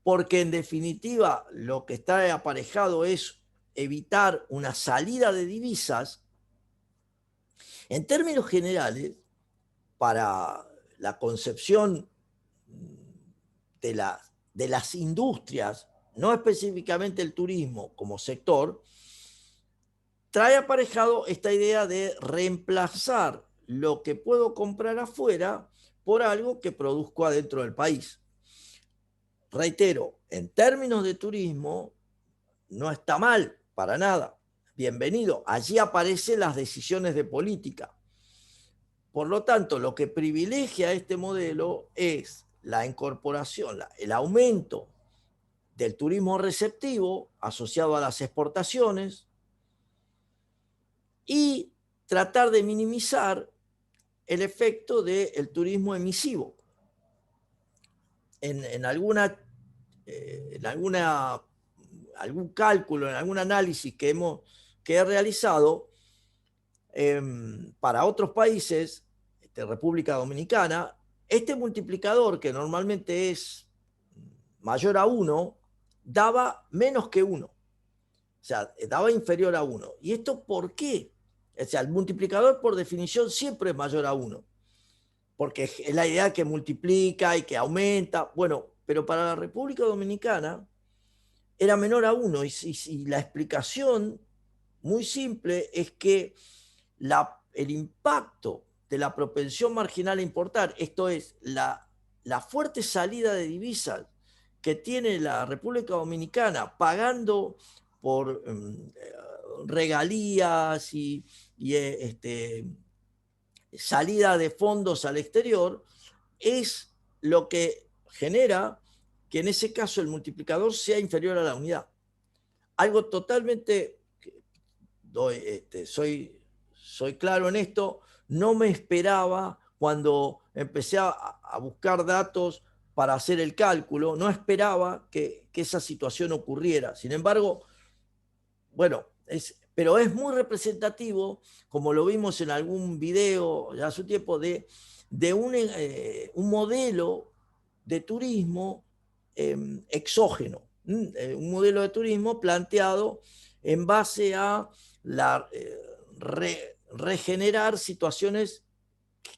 porque en definitiva lo que está aparejado es evitar una salida de divisas. En términos generales, para la concepción de las industrias, no específicamente el turismo como sector, trae aparejado esta idea de reemplazar lo que puedo comprar afuera por algo que produzco adentro del país. Reitero, en términos de turismo, no está mal, para nada. Bienvenido. Allí aparecen las decisiones de política. Por lo tanto, lo que privilegia este modelo es la incorporación, el aumento del turismo receptivo asociado a las exportaciones y tratar de minimizar el efecto del turismo emisivo. En algún cálculo, en algún análisis que he realizado para otros países, República Dominicana, este multiplicador, que normalmente es mayor a 1, daba menos que 1. O sea, daba inferior a 1. ¿Y esto por qué? O sea, el multiplicador por definición siempre es mayor a 1, porque es la idea que multiplica y que aumenta. Bueno, pero para la República Dominicana era menor a 1 y la explicación muy simple es que el impacto de la propensión marginal a importar, esto es, la fuerte salida de divisas que tiene la República Dominicana pagando por regalías y salida de fondos al exterior, es lo que genera que en ese caso el multiplicador sea inferior a la unidad. Algo totalmente, soy claro en esto, no me esperaba cuando empecé a buscar datos para hacer el cálculo, no esperaba que esa situación ocurriera. Sin embargo, bueno, pero es muy representativo, como lo vimos en algún video ya hace un tiempo, de un modelo de turismo exógeno, un modelo de turismo planteado en base a regenerar situaciones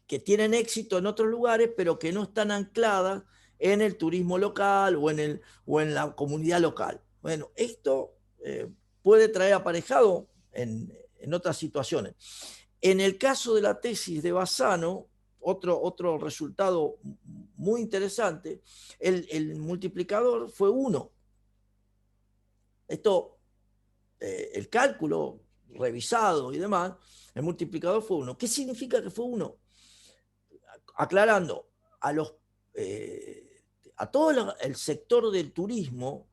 que tienen éxito en otros lugares, pero que no están ancladas en el turismo local o en la comunidad local. Bueno, esto puede traer aparejado en otras situaciones. En el caso de la tesis de Bassano, otro resultado muy interesante, el multiplicador fue 1. Esto, el cálculo revisado y demás, el multiplicador fue 1. ¿Qué significa que fue 1? Aclarando, a todo el sector del turismo,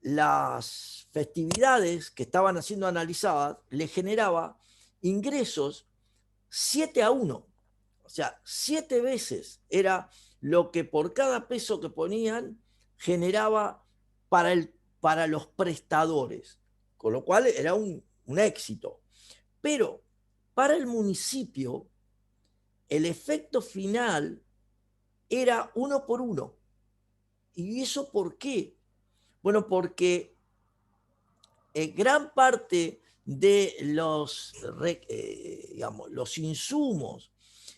las festividades que estaban siendo analizadas le generaba ingresos 7-1. O sea, 7 veces era lo que por cada peso que ponían generaba para los prestadores, con lo cual era un éxito. Pero para el municipio, el efecto final era 1 por 1. ¿Y eso por qué? Bueno, porque gran parte de los insumos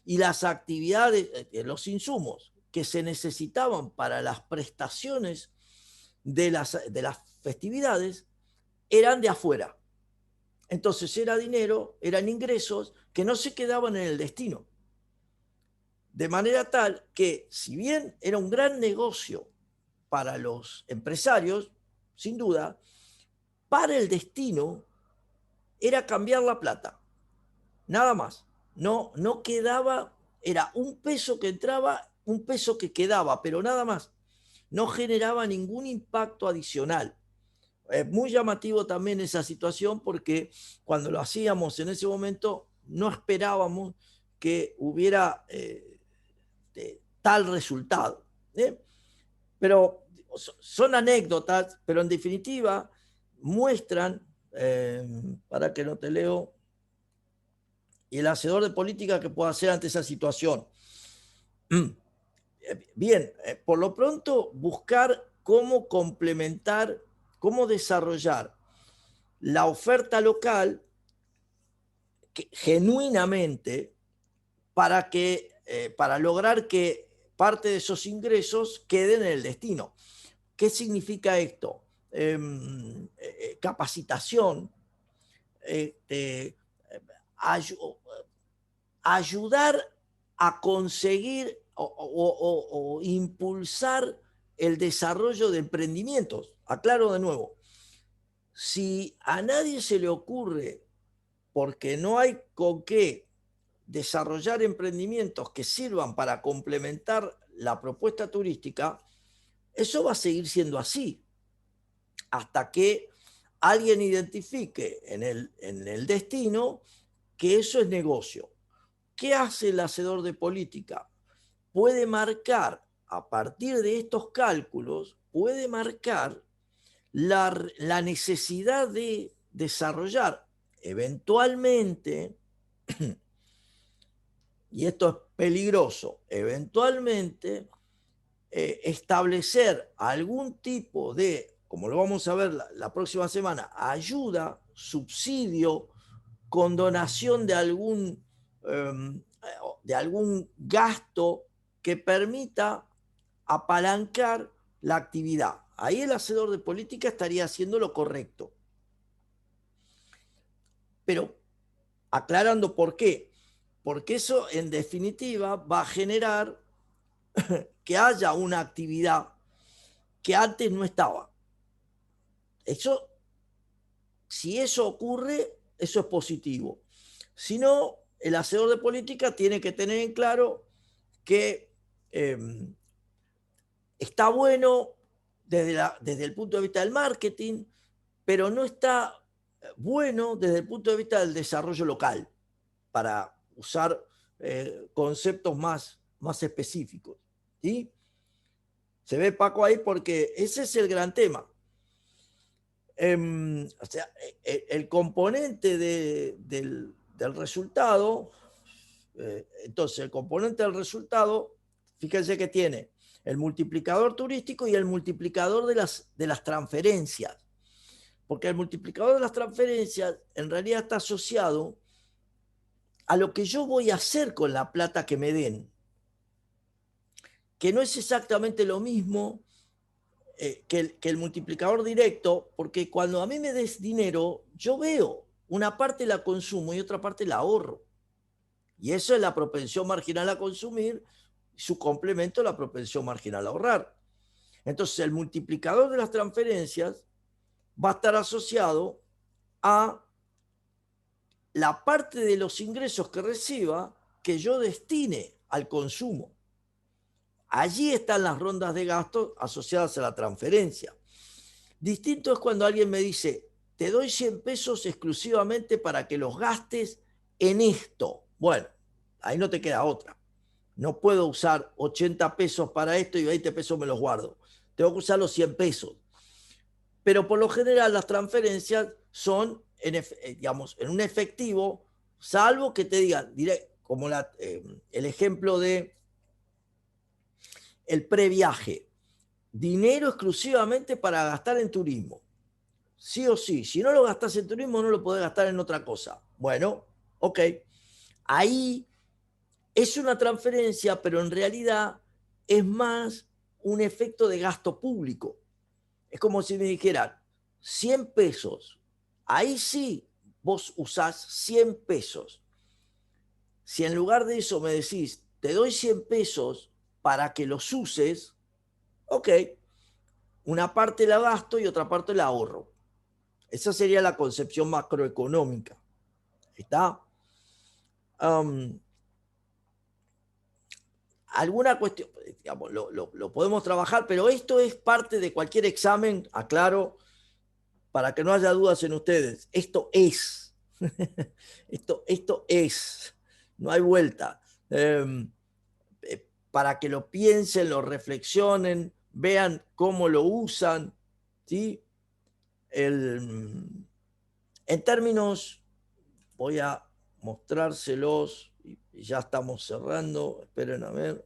y las actividades, los insumos que se necesitaban para las prestaciones de las festividades eran de afuera. Entonces era dinero, eran ingresos que no se quedaban en el destino. De manera tal que, si bien era un gran negocio para los empresarios, sin duda, para el destino era cambiar la plata, nada más. No quedaba, era un peso que entraba, un peso que quedaba, pero nada más. No generaba ningún impacto adicional. Es muy llamativo también esa situación porque cuando lo hacíamos en ese momento no esperábamos que hubiera tal resultado. Pero son anécdotas, pero en definitiva muestran, para que no te leo, y el hacedor de política que puede hacer ante esa situación. Bien, por lo pronto buscar cómo complementar, cómo desarrollar la oferta local genuinamente para lograr que parte de esos ingresos queden en el destino. ¿Qué significa esto? Capacitación, ayudar a conseguir o impulsar el desarrollo de emprendimientos. Aclaro de nuevo, si a nadie se le ocurre, porque no hay con qué desarrollar emprendimientos que sirvan para complementar la propuesta turística, eso va a seguir siendo así, hasta que alguien identifique en el destino que eso es negocio. ¿Qué hace el hacedor de política? Puede marcar, a partir de estos cálculos, puede marcar la necesidad de desarrollar eventualmente, y esto es peligroso, eventualmente establecer algún tipo de, como lo vamos a ver la próxima semana, ayuda, subsidio, condonación de algún gasto que permita apalancar la actividad. Ahí el hacedor de política estaría haciendo lo correcto. Pero aclarando por qué. Porque eso, en definitiva, va a generar que haya una actividad que antes no estaba. Eso, si eso ocurre, eso es positivo. Si no, el hacedor de política tiene que tener en claro que está bueno desde el punto de vista del marketing, pero no está bueno desde el punto de vista del desarrollo local, para usar conceptos más específicos. ¿Sí? Se ve, Paco, ahí, porque ese es el gran tema. O sea, el componente del resultado, entonces el componente del resultado, fíjense que tiene El multiplicador turístico y el multiplicador de las transferencias. Porque el multiplicador de las transferencias en realidad está asociado a lo que yo voy a hacer con la plata que me den, que no es exactamente lo mismo que el multiplicador directo, porque cuando a mí me des dinero, yo veo una parte la consumo y otra parte la ahorro. Y eso es la propensión marginal a consumir, su complemento la propensión marginal a ahorrar. Entonces el multiplicador de las transferencias va a estar asociado a la parte de los ingresos que reciba que yo destine al consumo. Allí están las rondas de gastos asociadas a la transferencia. Distinto es cuando alguien me dice, te doy 100 pesos exclusivamente para que los gastes en esto. Bueno, ahí no te queda otra. No puedo usar 80 pesos para esto y 20 pesos me los guardo. Tengo que usar los 100 pesos. Pero por lo general las transferencias son digamos, en un efectivo, salvo que te digan, como el ejemplo de el previaje, dinero exclusivamente para gastar en turismo. Sí o sí, si no lo gastas en turismo no lo podés gastar en otra cosa. Bueno, ok, ahí es una transferencia, pero en realidad es más un efecto de gasto público. Es como si me dijeran 100 pesos. Ahí sí vos usás 100 pesos. Si en lugar de eso me decís, te doy 100 pesos para que los uses, ok, una parte la gasto y otra parte la ahorro. Esa sería la concepción macroeconómica. ¿Está? Alguna cuestión, digamos, lo podemos trabajar, pero esto es parte de cualquier examen, aclaro, para que no haya dudas en ustedes. Esto es. esto es. No hay vuelta. Para que lo piensen, lo reflexionen, vean cómo lo usan. ¿Sí? En términos, voy a mostrárselos, y ya estamos cerrando, esperen a ver.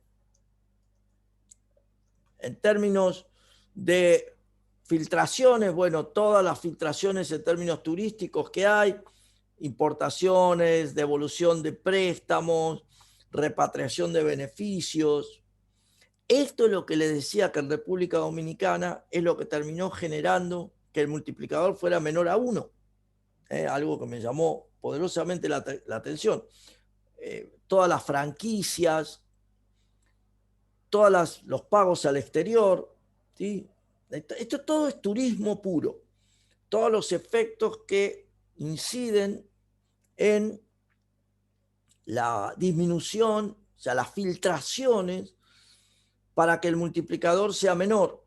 En términos de filtraciones, bueno, todas las filtraciones en términos turísticos que hay, importaciones, devolución de préstamos, repatriación de beneficios. Esto es lo que les decía que en República Dominicana es lo que terminó generando que el multiplicador fuera menor a 1. Algo que me llamó poderosamente la atención. Todas las franquicias, todos los pagos al exterior, ¿sí? Esto todo es turismo puro. Todos los efectos que inciden en la disminución, o sea, las filtraciones para que el multiplicador sea menor.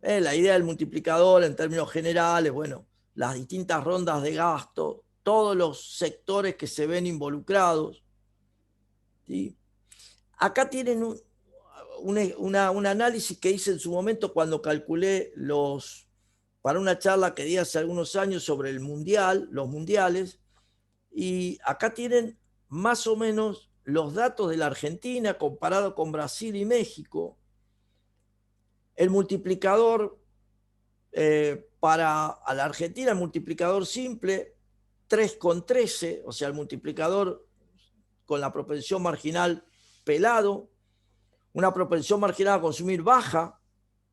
La idea del multiplicador en términos generales, bueno, las distintas rondas de gasto, todos los sectores que se ven involucrados. ¿Sí? Acá tienen un análisis que hice en su momento cuando calculé para una charla que di hace algunos años sobre el mundial, los mundiales, y acá tienen más o menos los datos de la Argentina comparado con Brasil y México. El multiplicador para a la Argentina, el multiplicador simple, 3,13, o sea, el multiplicador con la propensión marginal pelado, una propensión marginal a consumir baja,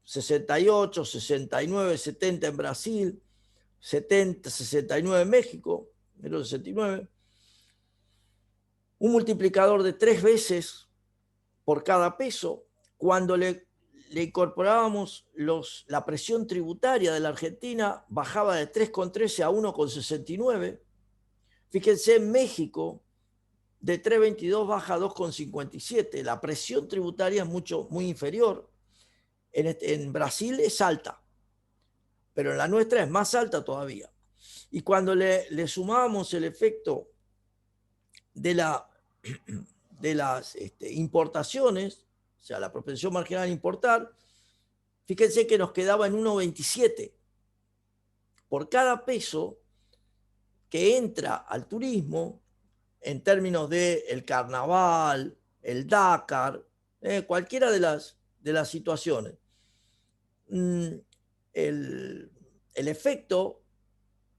68, 69, 70 en Brasil, 70, 69 en México, 69. Un multiplicador de 3 veces por cada peso. Cuando le incorporábamos la presión tributaria de la Argentina, bajaba de 3,13 a 1,69. Fíjense, en México, de 3,22 baja a 2,57. La presión tributaria es muy inferior. En Brasil es alta, pero en la nuestra es más alta todavía. Y cuando le sumábamos el efecto de las importaciones, o sea, la propensión marginal a importar, fíjense que nos quedaba en 1,27. Por cada peso que entra al turismo, en términos del carnaval, el Dakar, cualquiera de las de las situaciones. El efecto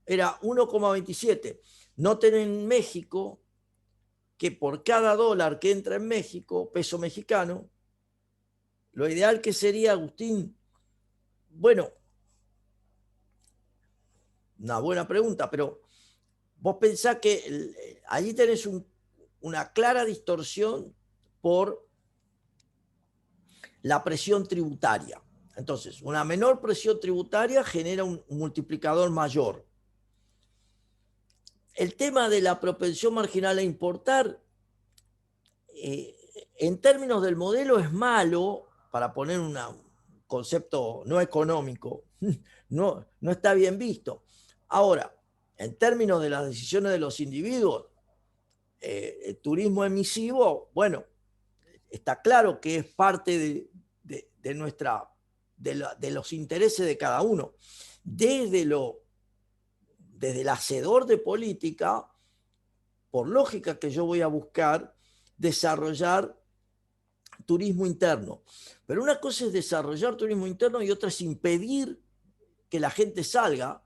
era 1,27. Noten en México que por cada dólar que entra en México, peso mexicano, lo ideal que sería, Agustín, bueno, una buena pregunta, pero vos pensás que allí tenés una clara distorsión por la presión tributaria. Entonces, una menor presión tributaria genera un multiplicador mayor. El tema de la propensión marginal a importar, en términos del modelo, es malo, para poner un concepto no económico, no está bien visto. Ahora, en términos de las decisiones de los individuos, el turismo emisivo, bueno, está claro que es parte de los intereses de cada uno. Desde el hacedor de política, por lógica que yo voy a buscar desarrollar turismo interno. Pero una cosa es desarrollar turismo interno y otra es impedir que la gente salga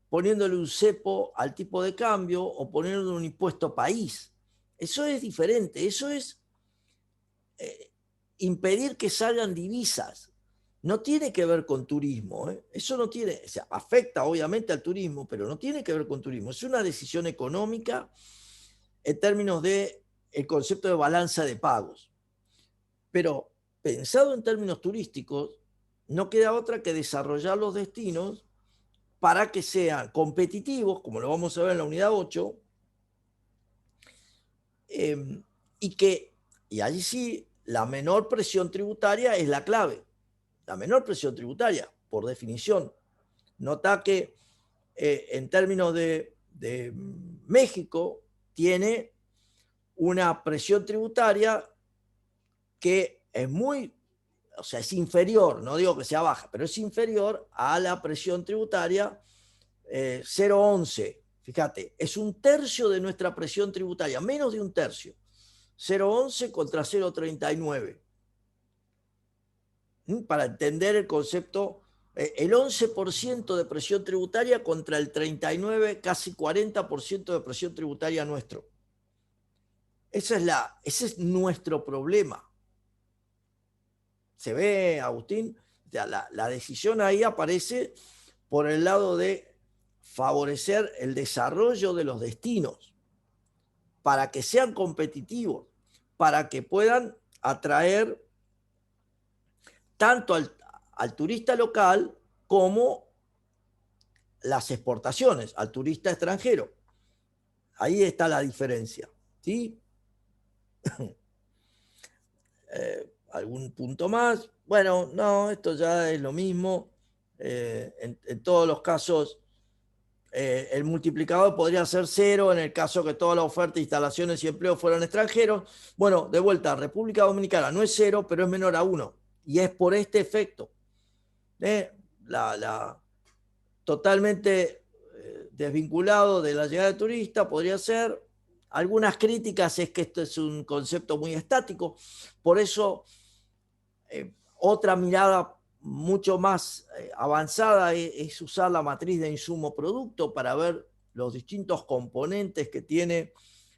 poniéndole un cepo al tipo de cambio o poniéndole un impuesto país. Eso es diferente, eso es impedir que salgan divisas. No tiene que ver con turismo, ¿eh? Eso no tiene, o sea, afecta obviamente al turismo, pero no tiene que ver con turismo. Es una decisión económica en términos del concepto de balanza de pagos. Pero pensado en términos turísticos, no queda otra que desarrollar los destinos para que sean competitivos, como lo vamos a ver en la unidad 8, y allí sí, la menor presión tributaria es la clave. La menor presión tributaria, por definición. Nota que en términos de México, tiene una presión tributaria que es o sea, es inferior, no digo que sea baja, pero es inferior a la presión tributaria 0,11. Fíjate, es un tercio de nuestra presión tributaria, menos de un tercio. 0,11 contra 0,39. Para entender el concepto, el 11% de presión tributaria contra el 39, casi 40% de presión tributaria nuestro. Ese es nuestro problema. ¿Se ve, Agustín? La decisión ahí aparece por el lado de favorecer el desarrollo de los destinos para que sean competitivos, para que puedan atraer tanto al turista local como las exportaciones, al turista extranjero. Ahí está la diferencia, ¿sí? ¿Algún punto más? Bueno, no, esto ya es lo mismo. En todos los casos, el multiplicador podría ser 0 en el caso que toda la oferta, instalaciones y empleo fueran extranjeros. Bueno, de vuelta, República Dominicana no es 0, pero es menor a 1. Y es por este efecto. Totalmente desvinculado de la llegada de turistas, podría ser. Algunas críticas es que esto es un concepto muy estático, por eso otra mirada mucho más avanzada es usar la matriz de insumo-producto para ver los distintos componentes que tiene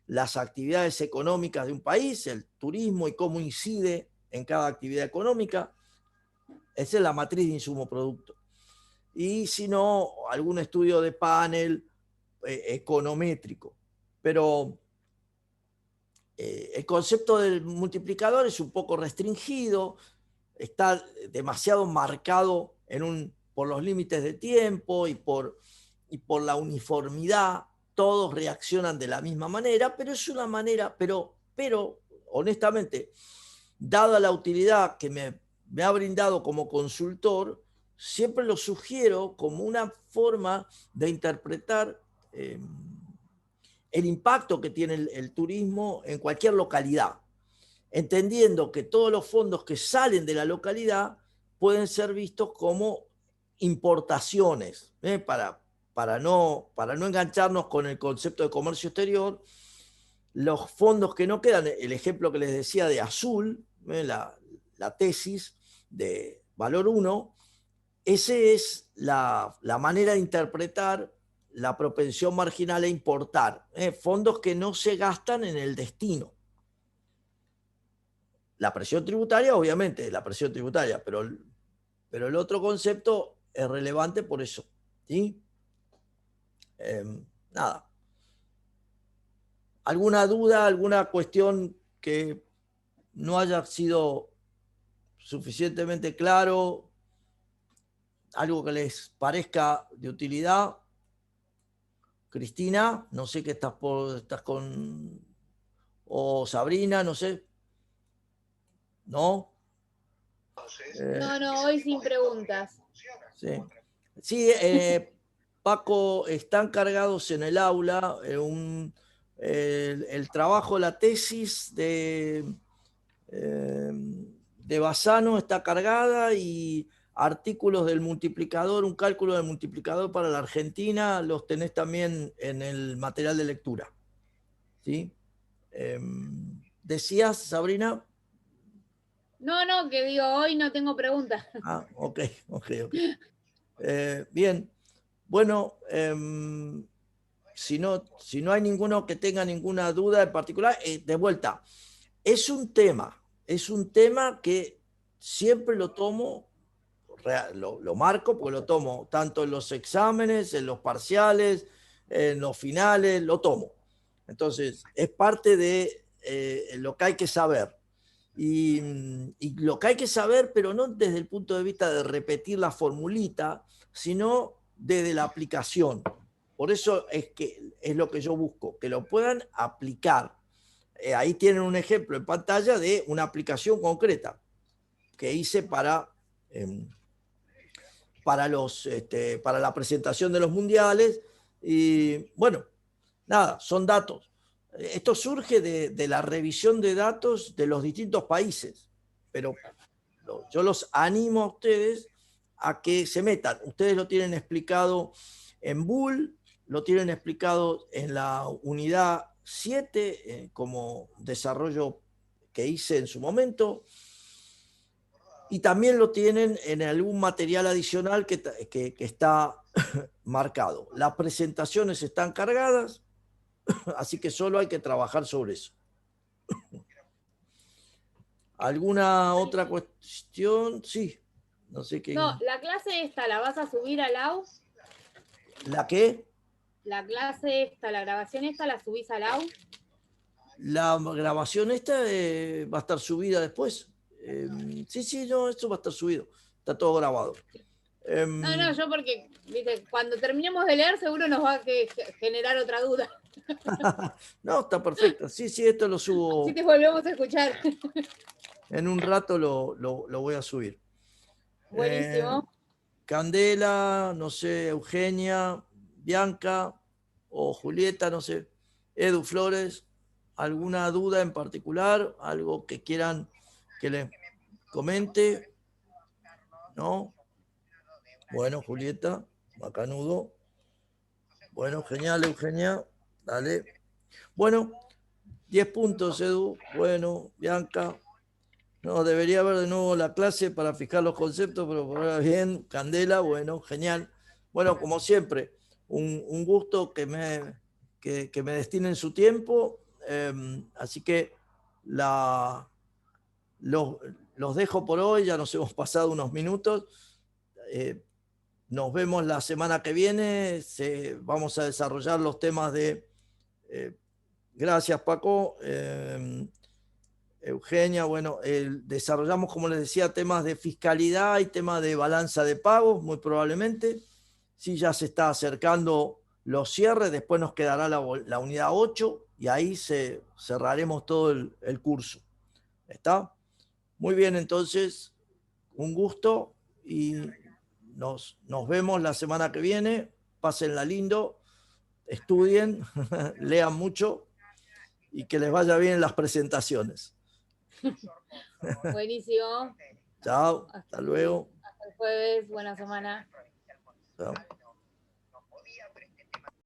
las actividades económicas de un país, el turismo y cómo incide en cada actividad económica. Esa es la matriz de insumo-producto. Y si no, algún estudio de panel econométrico. Pero el concepto del multiplicador es un poco restringido, está demasiado marcado por los límites de tiempo y por la uniformidad. Todos reaccionan de la misma manera, pero es una manera, pero honestamente, dada la utilidad que me ha brindado como consultor, siempre lo sugiero como una forma de interpretar el impacto que tiene el turismo en cualquier localidad, entendiendo que todos los fondos que salen de la localidad pueden ser vistos como importaciones, para no engancharnos con el concepto de comercio exterior. Los fondos que no quedan, el ejemplo que les decía de Azul, la tesis, de valor 1, esa es la manera de interpretar la propensión marginal a importar, fondos que no se gastan en el destino. La presión tributaria, obviamente, la presión tributaria, pero el otro concepto es relevante por eso. ¿Sí? Nada. ¿Alguna duda, alguna cuestión que no haya sido suficientemente claro? ¿Algo que les parezca de utilidad? Cristina, no sé qué estás con... O Sabrina, no sé. ¿No? No, hoy sin preguntas. Sí, sí, Paco, están cargados en el aula el trabajo, la tesis de Bassano está cargada y artículos del multiplicador, un cálculo del multiplicador para la Argentina, los tenés también en el material de lectura. ¿Sí? ¿Decías, Sabrina? No, que digo, hoy no tengo preguntas. Ah, ok. Bien, bueno, si no hay ninguno que tenga ninguna duda en particular, de vuelta, es un tema que siempre lo tomo, lo marco, porque lo tomo tanto en los exámenes, en los parciales, en los finales, lo tomo. Entonces, es parte de lo que hay que saber. Y lo que hay que saber, pero no desde el punto de vista de repetir la formulita, sino desde la aplicación. Por eso es lo que yo busco, que lo puedan aplicar. Ahí tienen un ejemplo en pantalla de una aplicación concreta que hice para la presentación de los mundiales. Y bueno, nada, son datos. Esto surge de la revisión de datos de los distintos países, pero yo los animo a ustedes a que se metan. Ustedes lo tienen explicado en Bull, lo tienen explicado en la unidad 7 como desarrollo que hice en su momento, y también lo tienen en algún material adicional que está marcado. Las presentaciones están cargadas, así que solo hay que trabajar sobre eso. ¿Alguna otra cuestión? Sí. No sé qué. No, la clase esta, ¿la vas a subir al AU? ¿La qué? La clase esta, la grabación esta, ¿la subís al AU? La grabación esta va a estar subida después. Sí, no, esto va a estar subido. Está todo grabado. No, yo porque, viste, cuando terminemos de leer seguro nos va a generar otra duda. No, está perfecto. Sí, esto lo subo. Si te volvemos a escuchar. En un rato lo voy a subir. Buenísimo. Candela, no sé, Eugenia, Bianca o Julieta, no sé, Edu Flores, ¿alguna duda en particular? ¿Algo que quieran que les comente? ¿No? Bueno, Julieta, macanudo. Bueno, genial, Eugenia. Dale. Bueno, 10 puntos, Edu. Bueno, Bianca. No, debería haber de nuevo la clase para fijar los conceptos, pero por ahora bien. Candela, bueno, genial. Bueno, como siempre, un gusto que me destinen su tiempo. Así que los dejo por hoy, ya nos hemos pasado unos minutos. Nos vemos la semana que viene. Vamos a desarrollar los temas de... gracias, Paco. Eugenia, bueno, desarrollamos, como les decía, temas de fiscalidad y temas de balanza de pagos, muy probablemente. Sí, ya se está acercando los cierres, después nos quedará la unidad 8 y ahí cerraremos todo el curso. ¿Está? Muy bien, entonces, un gusto y nos vemos la semana que viene. Pásenla lindo, estudien, lean mucho y que les vaya bien en las presentaciones. Buenísimo. Chao, hasta luego. Hasta el jueves, buena semana. Chao.